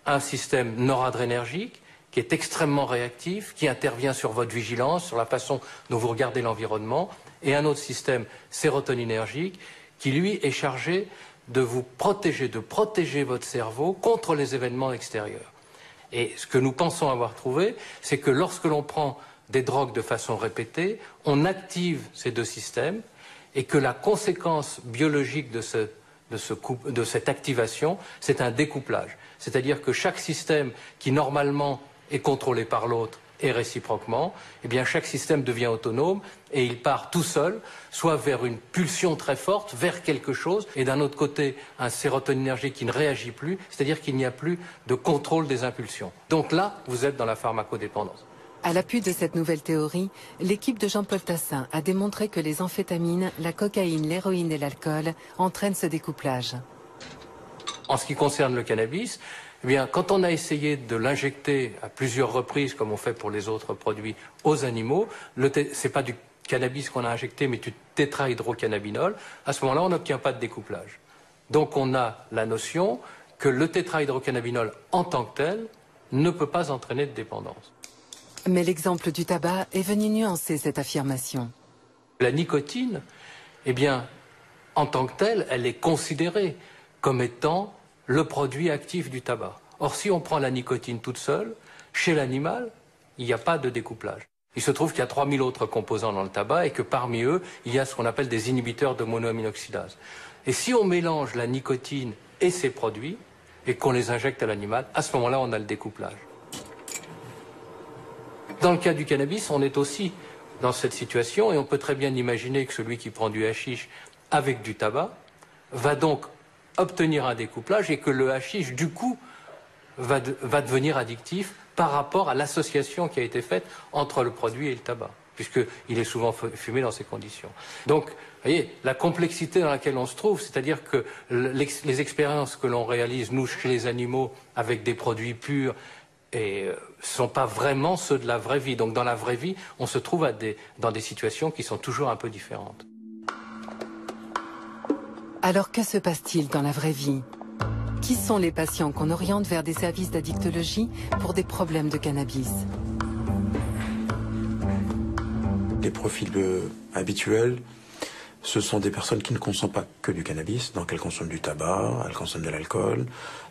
un système noradrénergique qui est extrêmement réactif, qui intervient sur votre vigilance, sur la façon dont vous regardez l'environnement, et un autre système sérotoninergique qui, lui, est chargé de vous protéger, de protéger votre cerveau contre les événements extérieurs. Et ce que nous pensons avoir trouvé, c'est que lorsque l'on prend des drogues de façon répétée, on active ces deux systèmes, et que la conséquence biologique de cette activation, c'est un découplage. C'est-à-dire que chaque système qui normalement est contrôlé par l'autre et réciproquement, eh bien chaque système devient autonome et il part tout seul, soit vers une pulsion très forte, vers quelque chose, et d'un autre côté, un sérotoninergique qui ne réagit plus, c'est-à-dire qu'il n'y a plus de contrôle des impulsions. Donc là, vous êtes dans la pharmacodépendance. À l'appui de cette nouvelle théorie, l'équipe de Jean-Paul Tassin a démontré que les amphétamines, la cocaïne, l'héroïne et l'alcool entraînent ce découplage. En ce qui concerne le cannabis, eh bien, quand on a essayé de l'injecter à plusieurs reprises, comme on fait pour les autres produits, aux animaux, c'est pas du cannabis qu'on a injecté, mais du tétrahydrocannabinol, à ce moment-là, on n'obtient pas de découplage. Donc on a la notion que le tétrahydrocannabinol en tant que tel ne peut pas entraîner de dépendance. Mais l'exemple du tabac est venu nuancer cette affirmation. La nicotine, eh bien, en tant que telle, elle est considérée comme étant le produit actif du tabac. Or, si on prend la nicotine toute seule, chez l'animal, il n'y a pas de découplage. Il se trouve qu'il y a 3000 autres composants dans le tabac et que parmi eux, il y a ce qu'on appelle des inhibiteurs de monoaminoxydase. Et si on mélange la nicotine et ces produits et qu'on les injecte à l'animal, à ce moment-là, on a le découplage. Dans le cas du cannabis, on est aussi dans cette situation et on peut très bien imaginer que celui qui prend du hashish avec du tabac va donc obtenir un découplage et que le hashish, du coup, va devenir addictif par rapport à l'association qui a été faite entre le produit et le tabac, puisqu'il est souvent fumé dans ces conditions. Donc, vous voyez, la complexité dans laquelle on se trouve, c'est-à-dire que les expériences que l'on réalise, nous, chez les animaux, avec des produits purs, et ne sont pas vraiment ceux de la vraie vie. Donc dans la vraie vie, on se trouve dans des situations qui sont toujours un peu différentes. Alors que se passe-t-il dans la vraie vie? Qui sont les patients qu'on oriente vers des services d'addictologie pour des problèmes de cannabis? Les profils habituels, ce sont des personnes qui ne consomment pas que du cannabis, donc elles consomment du tabac, elles consomment de l'alcool,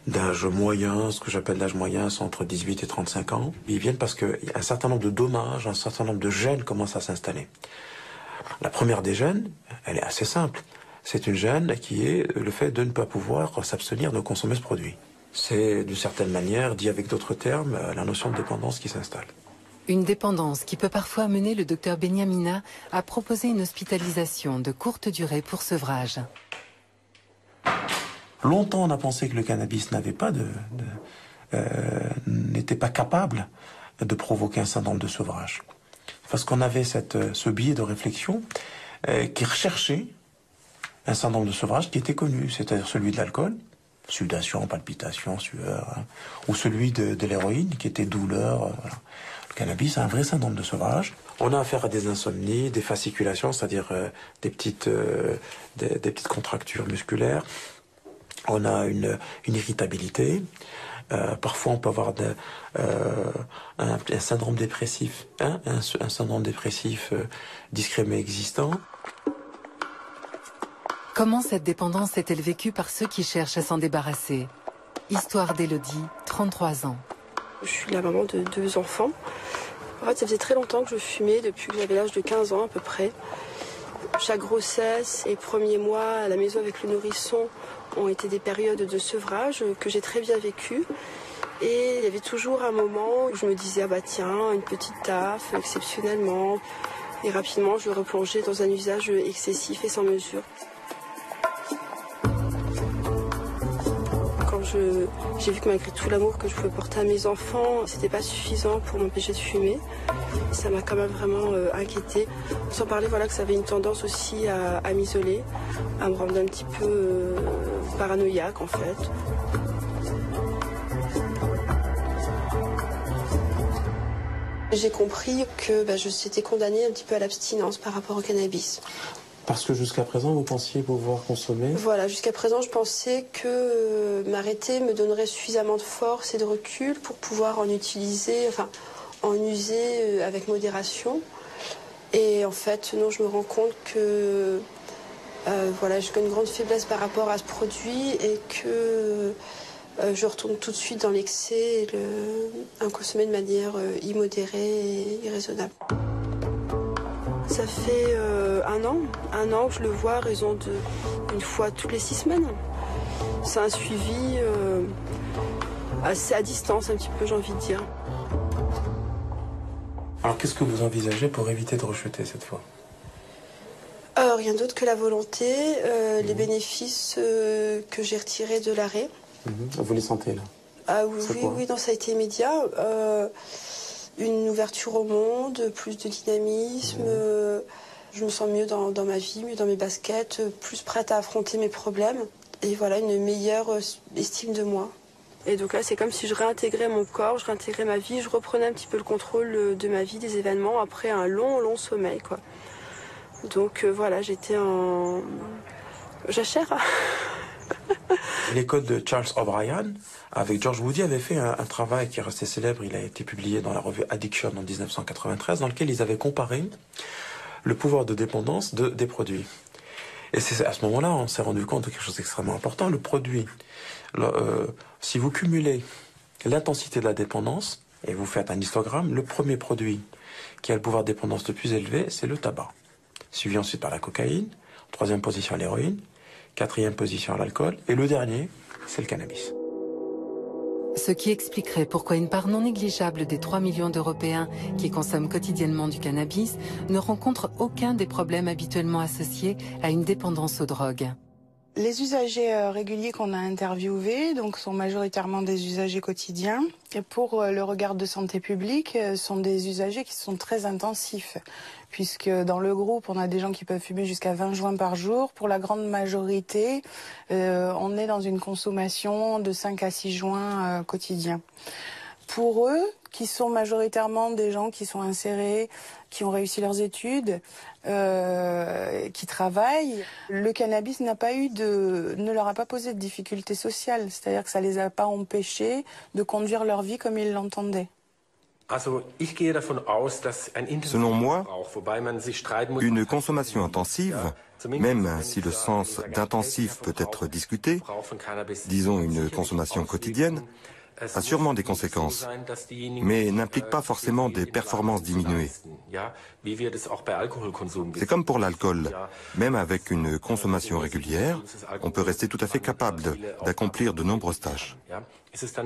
d'âge moyen, ce que j'appelle l'âge moyen, c'est entre 18 et 35 ans. Ils viennent parce qu'un certain nombre de dommages, un certain nombre de gènes commencent à s'installer. La première des gènes, elle est assez simple. C'est une gène qui est le fait de ne pas pouvoir s'abstenir de consommer ce produit. C'est d'une certaine manière, dit avec d'autres termes, la notion de dépendance qui s'installe. Une dépendance qui peut parfois amener le docteur Benyamina à proposer une hospitalisation de courte durée pour sevrage. Longtemps, on a pensé que le cannabis n'était pas capable de provoquer un syndrome de sevrage. Parce qu'on avait ce biais de réflexion qui recherchait un syndrome de sevrage qui était connu, c'est-à-dire celui de l'alcool, sudation, palpitation, sueur, ou celui de l'héroïne qui était douleur. Voilà. Le cannabis a un vrai syndrome de sevrage. On a affaire à des insomnies, des fasciculations, c'est-à-dire des petites contractures musculaires. On a une irritabilité. Parfois, on peut avoir un syndrome dépressif, un syndrome dépressif discret mais existant. Comment cette dépendance est-elle vécue par ceux qui cherchent à s'en débarrasser? Histoire d'Élodie, 33 ans. Je suis la maman de 2 enfants. En fait, ça faisait très longtemps que je fumais, depuis que j'avais l'âge de 15 ans à peu près. Chaque grossesse et premiers mois à la maison avec le nourrisson ont été des périodes de sevrage que j'ai très bien vécues. Et il y avait toujours un moment où je me disais, ah bah tiens, une petite taffe, exceptionnellement. Et rapidement, je replongeais dans un usage excessif et sans mesure. Quand j'ai vu que malgré tout l'amour que je pouvais porter à mes enfants, c'était pas suffisant pour m'empêcher de fumer. Ça m'a quand même vraiment inquiétée. Sans parler voilà, que ça avait une tendance aussi à m'isoler, à me rendre un petit peu paranoïaque en fait. J'ai compris que je s'étais condamnée un petit peu à l'abstinence par rapport au cannabis. Parce que jusqu'à présent, vous pensiez pouvoir consommer? Voilà, jusqu'à présent, je pensais que m'arrêter me donnerait suffisamment de force et de recul pour pouvoir en user avec modération. Et en fait, non, je me rends compte que j'ai une grande faiblesse par rapport à ce produit et que je retourne tout de suite dans l'excès et un consommer de manière immodérée et irraisonnable. Ça fait un an que je le vois à raison d'une fois toutes les 6 semaines. C'est un suivi assez à distance un petit peu, j'ai envie de dire. Alors qu'est-ce que vous envisagez pour éviter de rechuter cette fois? Rien d'autre que la volonté, les bénéfices que j'ai retirés de l'arrêt. Vous les sentez là? Ah oui, non, ça a été immédiat. Une ouverture au monde, plus de dynamisme. Je me sens mieux dans ma vie, mieux dans mes baskets, plus prête à affronter mes problèmes. Et voilà, une meilleure estime de moi. Et donc là, c'est comme si je réintégrais mon corps, je réintégrais ma vie, je reprenais un petit peu le contrôle de ma vie, des événements, après un long sommeil, quoi. Donc voilà, j'étais en jachère. Les codes de Charles O'Brien, avec George Woody, avaient fait un travail qui est resté célèbre. Il a été publié dans la revue Addiction en 1993, dans lequel ils avaient comparé le pouvoir de dépendance des produits. Et c'est à ce moment-là, on s'est rendu compte de quelque chose d'extrêmement important. Le produit, si vous cumulez l'intensité de la dépendance, et vous faites un histogramme, le premier produit qui a le pouvoir de dépendance le plus élevé, c'est le tabac. Suivi ensuite par la cocaïne, 3e position l'héroïne, 4e position l'alcool, et le dernier, c'est le cannabis. Ce qui expliquerait pourquoi une part non négligeable des 3 millions d'Européens qui consomment quotidiennement du cannabis ne rencontrent aucun des problèmes habituellement associés à une dépendance aux drogues. Les usagers réguliers qu'on a interviewés sont majoritairement des usagers quotidiens. Et pour le regard de santé publique, sont des usagers qui sont très intensifs. Puisque dans le groupe, on a des gens qui peuvent fumer jusqu'à 20 joints par jour. Pour la grande majorité, on est dans une consommation de 5 à 6 joints quotidiens. Pour eux, qui sont majoritairement des gens qui sont insérés, qui ont réussi leurs études, qui travaillent, le cannabis ne leur a pas posé de difficultés sociales. C'est-à-dire que ça les a pas empêchés de conduire leur vie comme ils l'entendaient. Selon moi, une consommation intensive, même si le sens d'intensif peut être discuté, disons une consommation quotidienne, a sûrement des conséquences, mais n'implique pas forcément des performances diminuées. C'est comme pour l'alcool. Même avec une consommation régulière, on peut rester tout à fait capable d'accomplir de nombreuses tâches. Ça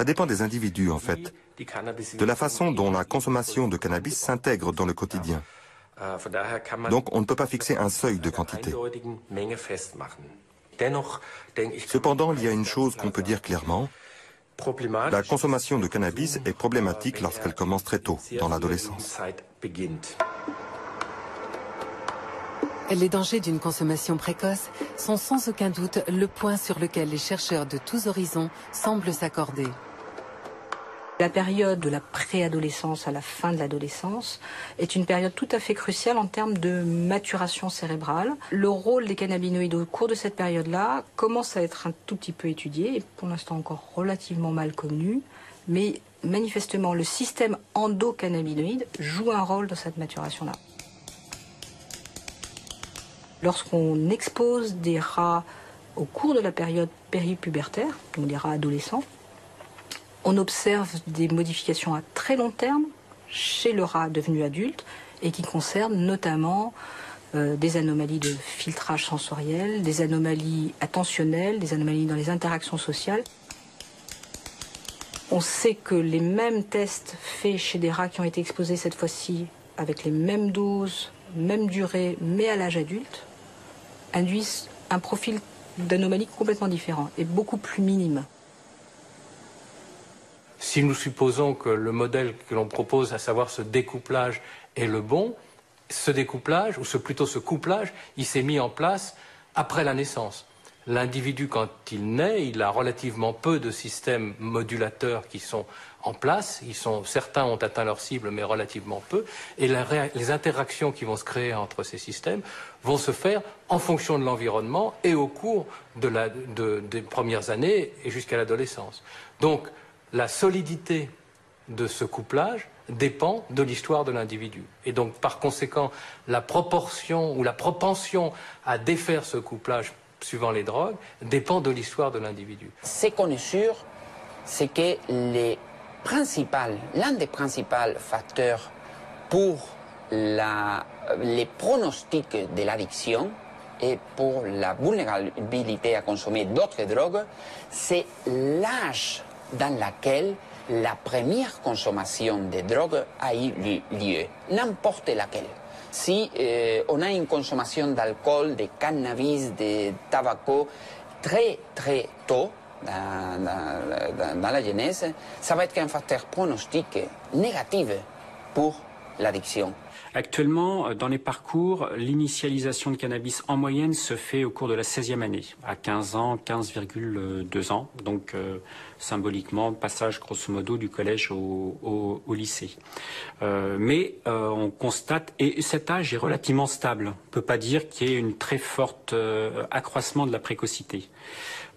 dépend des individus, en fait, de la façon dont la consommation de cannabis s'intègre dans le quotidien. Donc on ne peut pas fixer un seuil de quantité. Cependant, il y a une chose qu'on peut dire clairement. La consommation de cannabis est problématique lorsqu'elle commence très tôt, dans l'adolescence. Les dangers d'une consommation précoce sont sans aucun doute le point sur lequel les chercheurs de tous horizons semblent s'accorder. La période de la préadolescence à la fin de l'adolescence est une période tout à fait cruciale en termes de maturation cérébrale. Le rôle des cannabinoïdes au cours de cette période-là commence à être un tout petit peu étudié, et pour l'instant encore relativement mal connu, mais manifestement le système endocannabinoïde joue un rôle dans cette maturation-là. Lorsqu'on expose des rats au cours de la période péripubertaire, donc des rats adolescents, On observe des modifications à très long terme chez le rat devenu adulte et qui concernent notamment des anomalies de filtrage sensoriel, des anomalies attentionnelles, des anomalies dans les interactions sociales. On sait que les mêmes tests faits chez des rats qui ont été exposés cette fois-ci avec les mêmes doses, même durée, mais à l'âge adulte, induisent un profil d'anomalie complètement différent et beaucoup plus minime. Si nous supposons que le modèle que l'on propose, à savoir ce découplage, est le bon, ce découplage, ou plutôt ce couplage, il s'est mis en place après la naissance. L'individu, quand il naît, il a relativement peu de systèmes modulateurs qui sont en place. Certains ont atteint leur cible, mais relativement peu. Et les interactions qui vont se créer entre ces systèmes vont se faire en fonction de l'environnement et au cours des premières années et jusqu'à l'adolescence. Donc, la solidité de ce couplage dépend de l'histoire de l'individu. Et donc, par conséquent, la proportion ou la propension à défaire ce couplage suivant les drogues dépend de l'histoire de l'individu. Ce qu'on est sûr, c'est que l'un des principaux facteurs pour les pronostics de l'addiction et pour la vulnérabilité à consommer d'autres drogues, c'est l'âge dans lequel la première consommation de drogue a eu lieu, n'importe laquelle. Si on a une consommation d'alcool, de cannabis, de tabac très très tôt dans la jeunesse, ça va être un facteur pronostic négatif pour l'addiction. Actuellement, dans les parcours, l'initialisation de cannabis en moyenne se fait au cours de la 16e année, à 15 ans, 15,2 ans, donc symboliquement, passage grosso modo du collège au lycée. Mais on constate, et cet âge est relativement stable, on ne peut pas dire qu'il y ait une très forte accroissement de la précocité.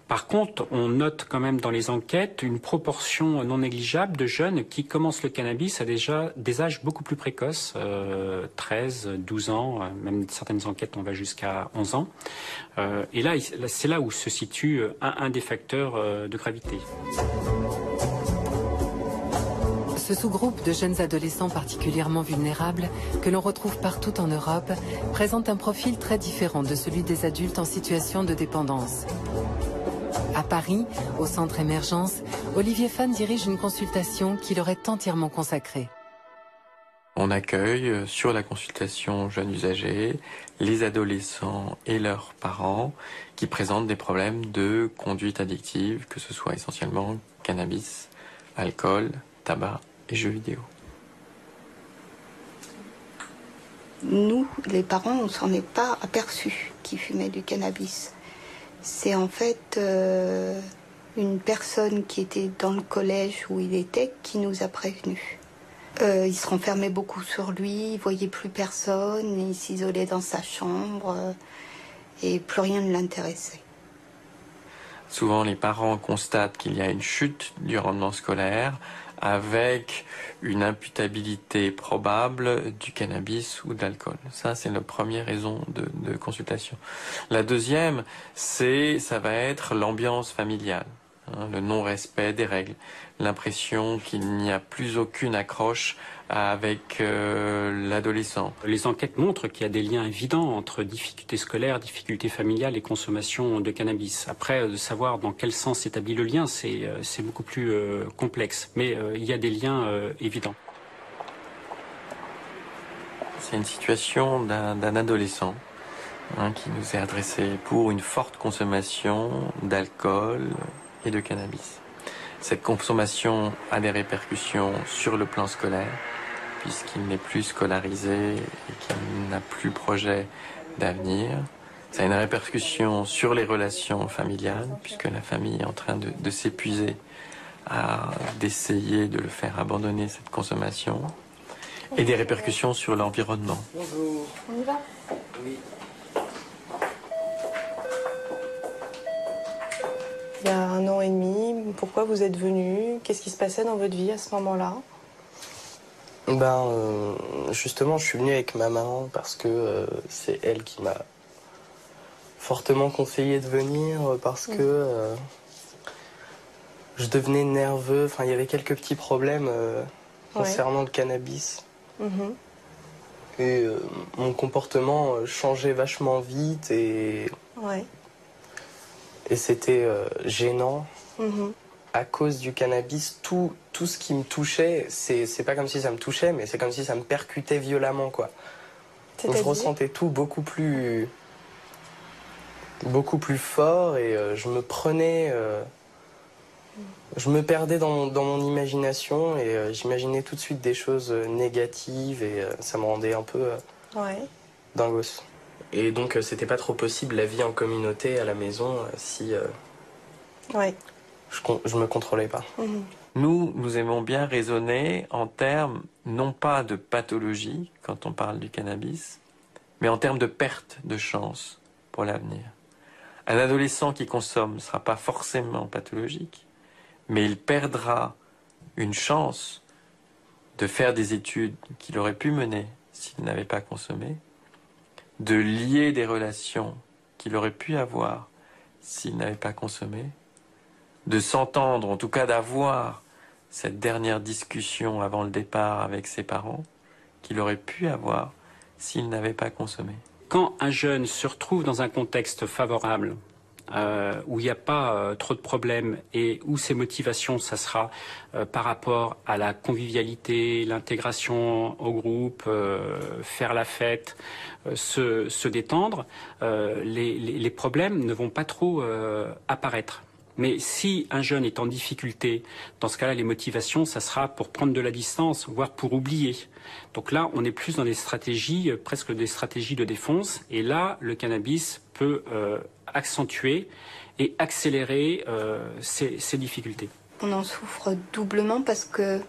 Par contre, on note quand même dans les enquêtes une proportion non négligeable de jeunes qui commencent le cannabis à déjà des âges beaucoup plus précoces, 13, 12 ans, même certaines enquêtes on va jusqu'à 11 ans. Et là, c'est là où se situe un des facteurs de gravité. Ce sous-groupe de jeunes adolescents particulièrement vulnérables, que l'on retrouve partout en Europe, présente un profil très différent de celui des adultes en situation de dépendance. À Paris, au centre Émergence, Olivier Fan dirige une consultation qui leur est entièrement consacrée. On accueille sur la consultation jeunes usagers les adolescents et leurs parents qui présentent des problèmes de conduite addictive, que ce soit essentiellement cannabis, alcool, tabac et jeux vidéo. Nous, les parents, on ne s'en est pas aperçus qu'ils fumaient du cannabis. C'est en fait une personne qui était dans le collège où il était qui nous a prévenus. Il se renfermait beaucoup sur lui, il voyait plus personne, il s'isolait dans sa chambre et plus rien ne l'intéressait. Souvent, les parents constatent qu'il y a une chute du rendement scolaire avec une imputabilité probable du cannabis ou de l'alcool. Ça, c'est la première raison de consultation. La deuxième, ça va être l'ambiance familiale, le non-respect des règles, l'impression qu'il n'y a plus aucune accroche avec l'adolescent. Les enquêtes montrent qu'il y a des liens évidents entre difficultés scolaires, difficultés familiales et consommation de cannabis. Après, de savoir dans quel sens s'établit le lien, c'est beaucoup plus complexe. Mais il y a des liens évidents. C'est une situation d'un adolescent qui nous est adressé pour une forte consommation d'alcool et de cannabis. Cette consommation a des répercussions sur le plan scolaire, puisqu'il n'est plus scolarisé et qu'il n'a plus projet d'avenir. Ça a une répercussion sur les relations familiales, puisque la famille est en train de s'épuiser d'essayer de le faire abandonner cette consommation. Et des répercussions sur l'environnement. Bonjour. On y va? Oui. Il y a 1 an et demi, pourquoi vous êtes venu? Qu'est-ce qui se passait dans votre vie à ce moment-là? Justement, je suis venu avec ma maman parce que c'est elle qui m'a fortement conseillé de venir parce que Je devenais nerveux, enfin il y avait quelques petits problèmes concernant le cannabis. Et mon comportement changeait vachement vite et c'était gênant. À cause du cannabis, tout ce qui me touchait, c'est pas comme si ça me touchait, mais c'est comme si ça me percutait violemment, quoi. Donc je ressentais tout beaucoup plus fort et je me prenais... je me perdais dans mon imagination et j'imaginais tout de suite des choses négatives et ça me rendait un peu dingos. Et donc c'était pas trop possible la vie en communauté à la maison si je me contrôlais pas. Nous aimons bien raisonner en termes non pas de pathologie quand on parle du cannabis, mais en termes de perte de chance pour l'avenir. Un adolescent qui consomme ne sera pas forcément pathologique, mais il perdra une chance de faire des études qu'il aurait pu mener s'il n'avait pas consommé, de lier des relations qu'il aurait pu avoir s'il n'avait pas consommé, de s'entendre, en tout cas d'avoir cette dernière discussion avant le départ avec ses parents qu'il aurait pu avoir s'il n'avait pas consommé. Quand un jeune se retrouve dans un contexte favorable, où il n'y a pas trop de problèmes et où ses motivations, ça sera par rapport à la convivialité, l'intégration au groupe, faire la fête, se détendre, les problèmes ne vont pas trop apparaître. Mais si un jeune est en difficulté, dans ce cas-là, les motivations, ça sera pour prendre de la distance, voire pour oublier. Donc là, on est plus dans des stratégies, presque des stratégies de défense. Et là, le cannabis peut accentuer et accélérer ces difficultés. On en souffre doublement parce qu'on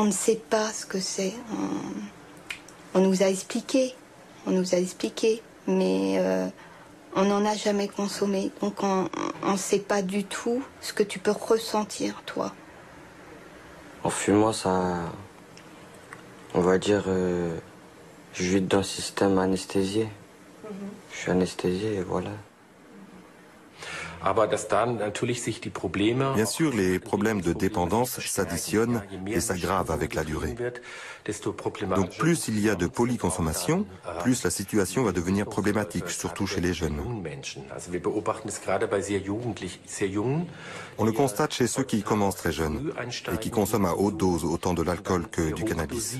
ne sait pas ce que c'est. On nous a expliqué, mais on n'en a jamais consommé. Donc on ne sait pas du tout ce que tu peux ressentir, toi. En fumant, ça, on va dire, je vis dans un système anesthésié. Je suis anesthésié et voilà. Bien sûr, les problèmes de dépendance s'additionnent et s'aggravent avec la durée. Donc plus il y a de polyconsommation, plus la situation va devenir problématique, surtout chez les jeunes. On le constate chez ceux qui commencent très jeunes et qui consomment à haute dose autant de l'alcool que du cannabis.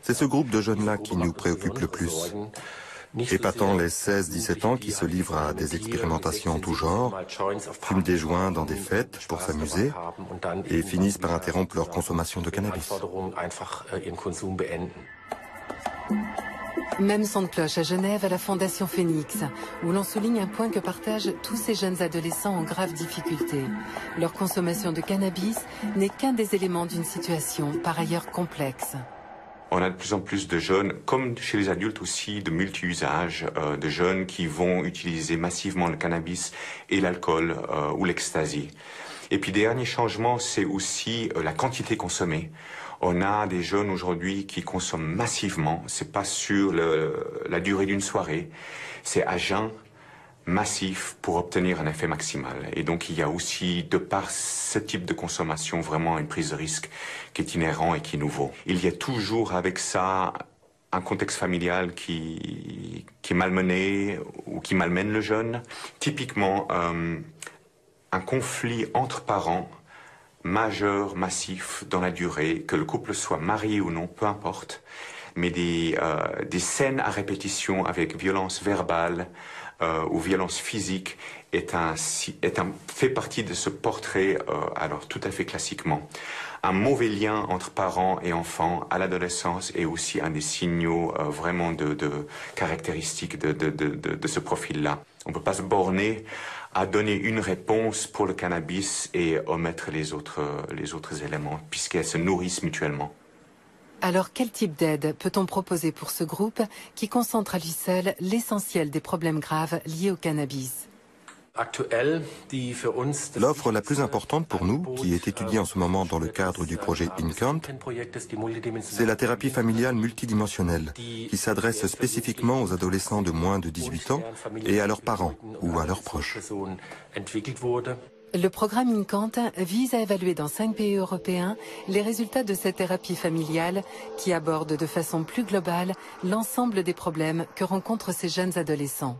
C'est ce groupe de jeunes-là qui nous préoccupe le plus. Épatant les 16-17 ans qui se livrent à des expérimentations en tout genre, fument des joints dans des fêtes pour s'amuser et finissent par interrompre leur consommation de cannabis. Même son de cloche à Genève à la Fondation Phoenix, où l'on souligne un point que partagent tous ces jeunes adolescents en grave difficulté. Leur consommation de cannabis n'est qu'un des éléments d'une situation par ailleurs complexe. On a de plus en plus de jeunes, comme chez les adultes aussi, de multi-usages, de jeunes qui vont utiliser massivement le cannabis et l'alcool ou l'ecstasy. Et puis, dernier changement, c'est aussi la quantité consommée. On a des jeunes aujourd'hui qui consomment massivement. C'est pas sur la durée d'une soirée, c'est à jeun, massif pour obtenir un effet maximal. Et donc il y a aussi, de par ce type de consommation, vraiment une prise de risque qui est inhérent et qui est nouveau. Il y a toujours avec ça un contexte familial qui est malmené ou qui malmène le jeune. Typiquement, un conflit entre parents majeur, massif, dans la durée, que le couple soit marié ou non, peu importe, mais des scènes à répétition avec violence verbale, ou violence physique fait partie de ce portrait, alors tout à fait classiquement. Un mauvais lien entre parents et enfants à l'adolescence est aussi un des signaux vraiment de caractéristiques de ce profil-là. On ne peut pas se borner à donner une réponse pour le cannabis et omettre les autres éléments, puisqu'elles se nourrissent mutuellement. Alors, quel type d'aide peut-on proposer pour ce groupe qui concentre à lui seul l'essentiel des problèmes graves liés au cannabis? L'offre la plus importante pour nous, qui est étudiée en ce moment dans le cadre du projet InCant, c'est la thérapie familiale multidimensionnelle, qui s'adresse spécifiquement aux adolescents de moins de 18 ans et à leurs parents ou à leurs proches. Le programme InCant vise à évaluer dans 5 pays européens les résultats de cette thérapie familiale qui aborde de façon plus globale l'ensemble des problèmes que rencontrent ces jeunes adolescents.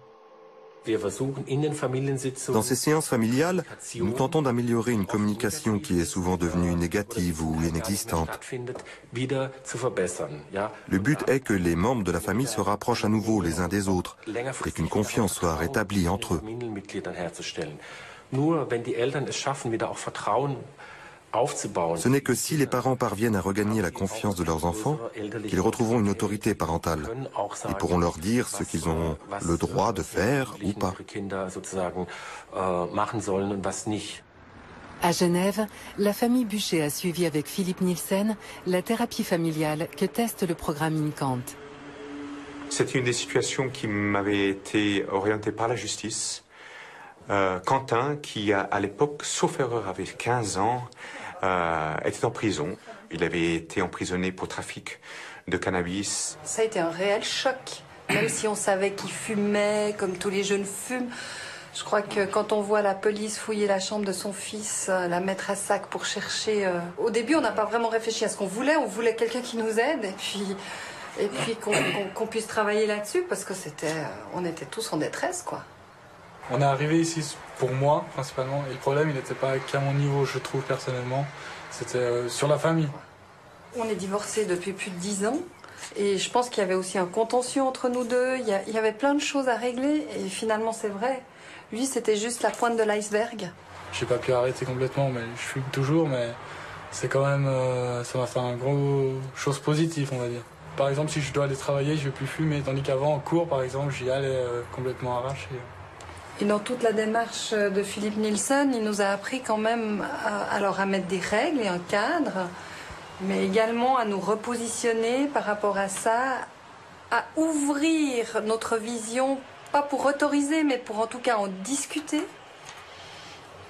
Dans ces séances familiales, nous tentons d'améliorer une communication qui est souvent devenue négative ou inexistante. Le but est que les membres de la famille se rapprochent à nouveau les uns des autres et qu'une confiance soit rétablie entre eux. Ce n'est que si les parents parviennent à regagner la confiance de leurs enfants qu'ils retrouveront une autorité parentale et pourront leur dire ce qu'ils ont le droit de faire ou pas. À Genève, la famille Bûcher a suivi avec Philippe Nielsen la thérapie familiale que teste le programme InCant. C'est une des situations qui m'avait été orientée par la justice. Quentin, qui à l'époque, sauf erreur, avait 15 ans, était en prison. Il avait été emprisonné pour trafic de cannabis. Ça a été un réel choc, même si on savait qu'il fumait, comme tous les jeunes fument. Je crois que quand on voit la police fouiller la chambre de son fils, la mettre à sac pour chercher... Au début, on n'a pas vraiment réfléchi à ce qu'on voulait. On voulait quelqu'un qui nous aide et puis qu'on puisse travailler là-dessus parce que on était tous en détresse, quoi. On est arrivé ici pour moi, principalement, et le problème, il n'était pas qu'à mon niveau, je trouve, personnellement, c'était sur la famille. On est divorcés depuis plus de 10 ans, et je pense qu'il y avait aussi un contentieux entre nous deux, il y avait plein de choses à régler, et finalement, c'est vrai. Lui, c'était juste la pointe de l'iceberg. J'ai pas pu arrêter complètement, mais je fume toujours, mais c'est quand même, ça m'a fait un gros chose positive, on va dire. Par exemple, si je dois aller travailler, je vais plus fumer, tandis qu'avant, en cours, par exemple, j'y allais complètement arraché. Et dans toute la démarche de Philippe Nielsen, il nous a appris quand même à mettre des règles et un cadre, mais également à nous repositionner par rapport à ça, à ouvrir notre vision, pas pour autoriser, mais pour en tout cas en discuter.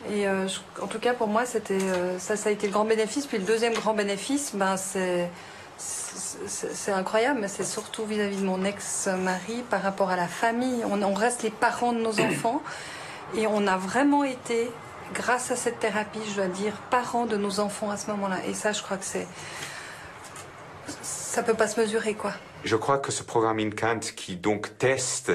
Et en tout cas pour moi, ça a été le grand bénéfice. Puis le deuxième grand bénéfice, c'est incroyable, mais c'est surtout vis-à-vis de mon ex-mari par rapport à la famille. On reste les parents de nos enfants et on a vraiment été, grâce à cette thérapie, je dois dire, parents de nos enfants à ce moment-là. Et ça, je crois que ça peut pas se mesurer, quoi. Je crois que ce programme InCant qui donc teste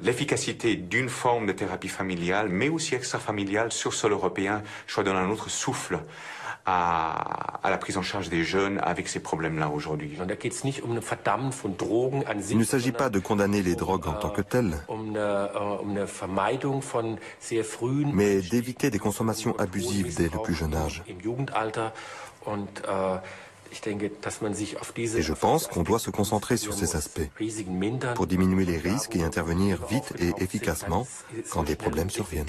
l'efficacité d'une forme de thérapie familiale, mais aussi extrafamiliale sur sol européen, je crois donne un autre souffle à la prise en charge des jeunes avec ces problèmes-là aujourd'hui. Il ne s'agit pas de condamner les drogues en tant que telles, mais d'éviter des consommations abusives dès le plus jeune âge. Et je pense qu'on doit se concentrer sur ces aspects pour diminuer les risques et intervenir vite et efficacement quand des problèmes surviennent.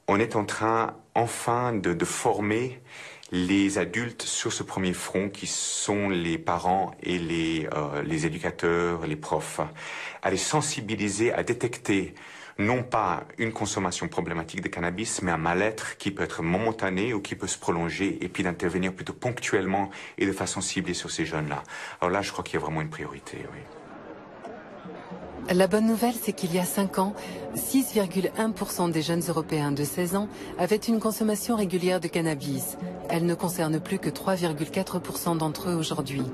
On est en train enfin de former les adultes sur ce premier front qui sont les parents et les éducateurs, les profs, à les sensibiliser, à détecter non pas une consommation problématique de cannabis, mais un mal-être qui peut être momentané ou qui peut se prolonger et puis d'intervenir plutôt ponctuellement et de façon ciblée sur ces jeunes-là. Alors là, je crois qu'il y a vraiment une priorité, oui. La bonne nouvelle, c'est qu'il y a 5 ans, 6,1% des jeunes Européens de 16 ans avaient une consommation régulière de cannabis. Elle ne concerne plus que 3,4% d'entre eux aujourd'hui.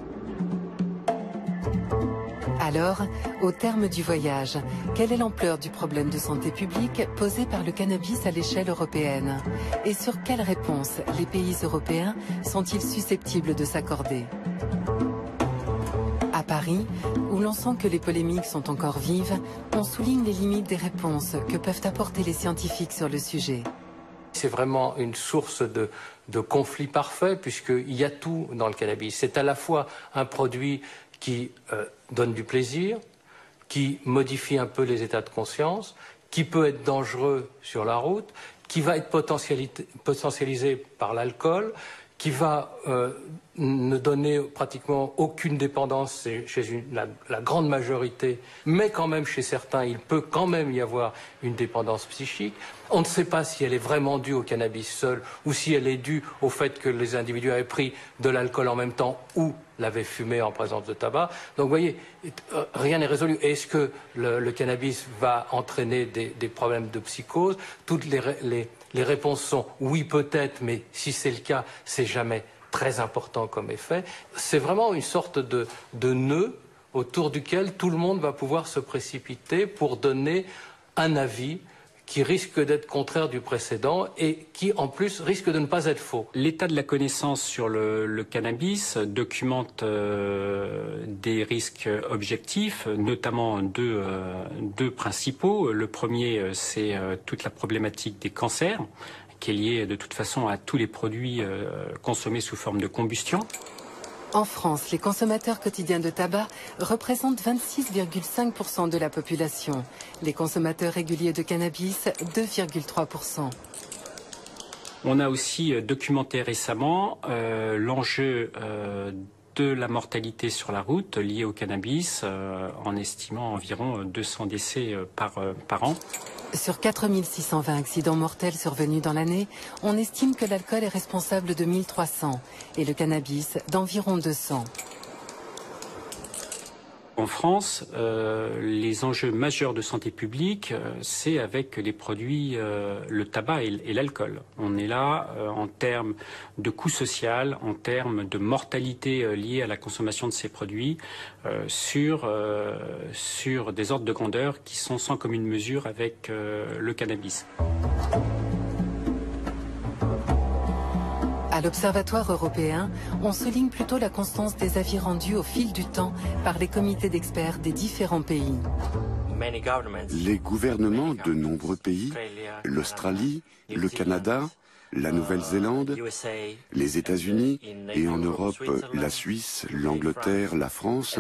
Alors, au terme du voyage, quelle est l'ampleur du problème de santé publique posé par le cannabis à l'échelle européenne? Et sur quelles réponses les pays européens sont-ils susceptibles de s'accorder? À Paris, où l'on sent que les polémiques sont encore vives, on souligne les limites des réponses que peuvent apporter les scientifiques sur le sujet. C'est vraiment une source de conflit parfait puisqu'il y a tout dans le cannabis. C'est à la fois un produit qui donne du plaisir, qui modifie un peu les états de conscience, qui peut être dangereux sur la route, qui va être potentialisé par l'alcool, qui va ne donner pratiquement aucune dépendance chez la grande majorité, mais quand même chez certains, il peut quand même y avoir une dépendance psychique. On ne sait pas si elle est vraiment due au cannabis seul ou si elle est due au fait que les individus avaient pris de l'alcool en même temps ou l'avaient fumé en présence de tabac. Donc vous voyez, rien n'est résolu. Est-ce que le cannabis va entraîner des problèmes de psychose? Toutes les réponses sont oui peut-être, mais si c'est le cas, c'est jamais très important comme effet. C'est vraiment une sorte de nœud autour duquel tout le monde va pouvoir se précipiter pour donner un avis qui risque d'être contraire du précédent et qui, en plus, risque de ne pas être faux. L'état de la connaissance sur le cannabis documente des risques objectifs, notamment deux principaux. Le premier, c'est toute la problématique des cancers, qui est liée de toute façon à tous les produits consommés sous forme de combustion. En France, les consommateurs quotidiens de tabac représentent 26,5% de la population. Les consommateurs réguliers de cannabis, 2,3%. On a aussi documenté récemment l'enjeu de la mortalité sur la route liée au cannabis, en estimant environ 200 décès par an. Sur 4620 accidents mortels survenus dans l'année, on estime que l'alcool est responsable de 1300 et le cannabis d'environ 200. En France, les enjeux majeurs de santé publique, c'est avec les produits, le tabac et l'alcool. On est là en termes de coût social, en termes de mortalité liée à la consommation de ces produits, sur des ordres de grandeur qui sont sans commune mesure avec le cannabis. À l'Observatoire européen, on souligne plutôt la constance des avis rendus au fil du temps par les comités d'experts des différents pays. Les gouvernements de nombreux pays, l'Australie, le Canada, la Nouvelle-Zélande, les États-Unis et en Europe, la Suisse, l'Angleterre, la France,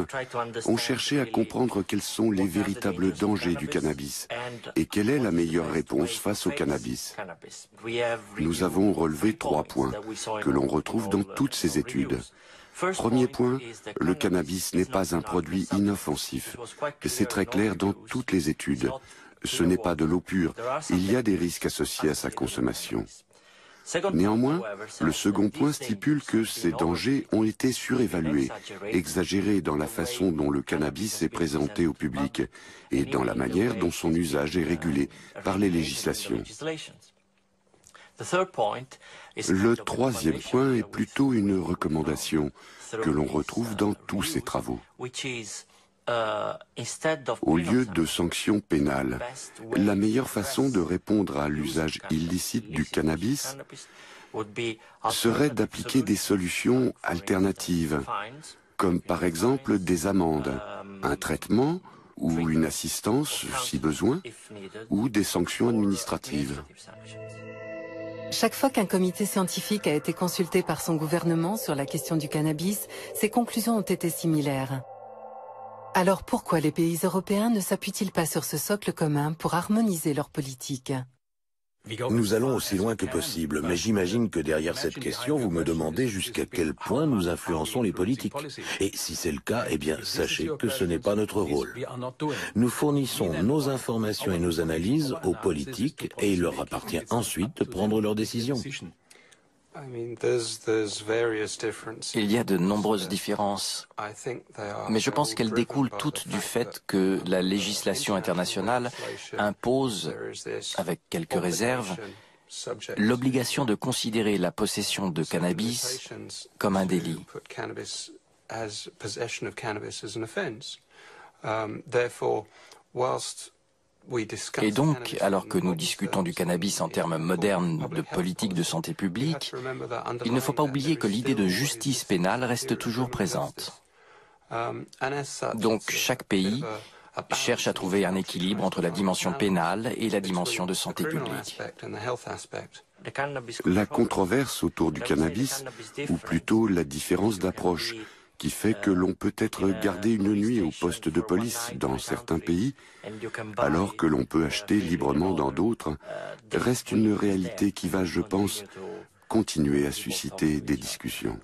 ont cherché à comprendre quels sont les véritables dangers du cannabis et quelle est la meilleure réponse face au cannabis. Nous avons relevé 3 points que l'on retrouve dans toutes ces études. Premier point, le cannabis n'est pas un produit inoffensif. C'est très clair dans toutes les études. Ce n'est pas de l'eau pure. Il y a des risques associés à sa consommation. Néanmoins, le second point stipule que ces dangers ont été surévalués, exagérés dans la façon dont le cannabis est présenté au public et dans la manière dont son usage est régulé par les législations. Le troisième point est plutôt une recommandation que l'on retrouve dans tous ces travaux. Au lieu de sanctions pénales, la meilleure façon de répondre à l'usage illicite du cannabis serait d'appliquer des solutions alternatives, comme par exemple des amendes, un traitement ou une assistance si besoin, ou des sanctions administratives. Chaque fois qu'un comité scientifique a été consulté par son gouvernement sur la question du cannabis, ses conclusions ont été similaires. Alors pourquoi les pays européens ne s'appuient-ils pas sur ce socle commun pour harmoniser leur politique ? Nous allons aussi loin que possible, mais j'imagine que derrière cette question, vous me demandez jusqu'à quel point nous influençons les politiques. Et si c'est le cas, eh bien, sachez que ce n'est pas notre rôle. Nous fournissons nos informations et nos analyses aux politiques et il leur appartient ensuite de prendre leurs décisions. Il y a de nombreuses différences, mais je pense qu'elles découlent toutes du fait que la législation internationale impose, avec quelques réserves, l'obligation de considérer la possession de cannabis comme un délit. Et donc, alors que nous discutons du cannabis en termes modernes de politique de santé publique, il ne faut pas oublier que l'idée de justice pénale reste toujours présente. Donc, chaque pays cherche à trouver un équilibre entre la dimension pénale et la dimension de santé publique. La controverse autour du cannabis, ou plutôt la différence d'approche, qui fait que l'on peut être gardé une nuit au poste de police dans certains pays, alors que l'on peut acheter librement dans d'autres, reste une réalité qui va, je pense, continuer à susciter des discussions.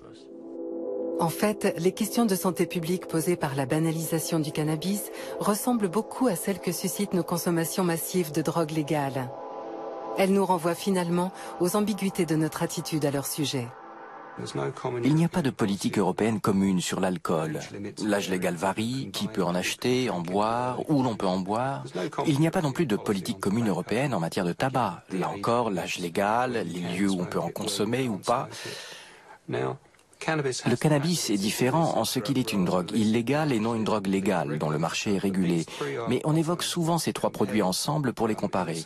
En fait, les questions de santé publique posées par la banalisation du cannabis ressemblent beaucoup à celles que suscitent nos consommations massives de drogues légales. Elles nous renvoient finalement aux ambiguïtés de notre attitude à leur sujet. Il n'y a pas de politique européenne commune sur l'alcool. L'âge légal varie, qui peut en acheter, en boire, où l'on peut en boire. Il n'y a pas non plus de politique commune européenne en matière de tabac. Là encore, l'âge légal, les lieux où on peut en consommer ou pas. Le cannabis est différent en ce qu'il est une drogue illégale et non une drogue légale, dont le marché est régulé. Mais on évoque souvent ces trois produits ensemble pour les comparer.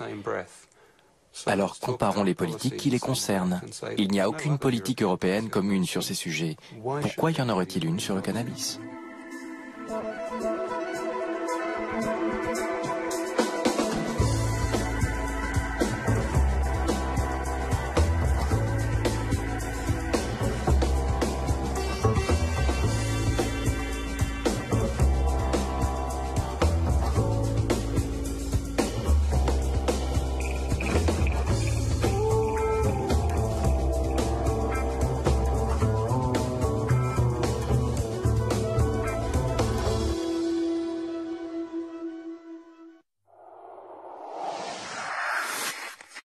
Alors comparons les politiques qui les concernent. Il n'y a aucune politique européenne commune sur ces sujets. Pourquoi y en aurait-il une sur le cannabis ?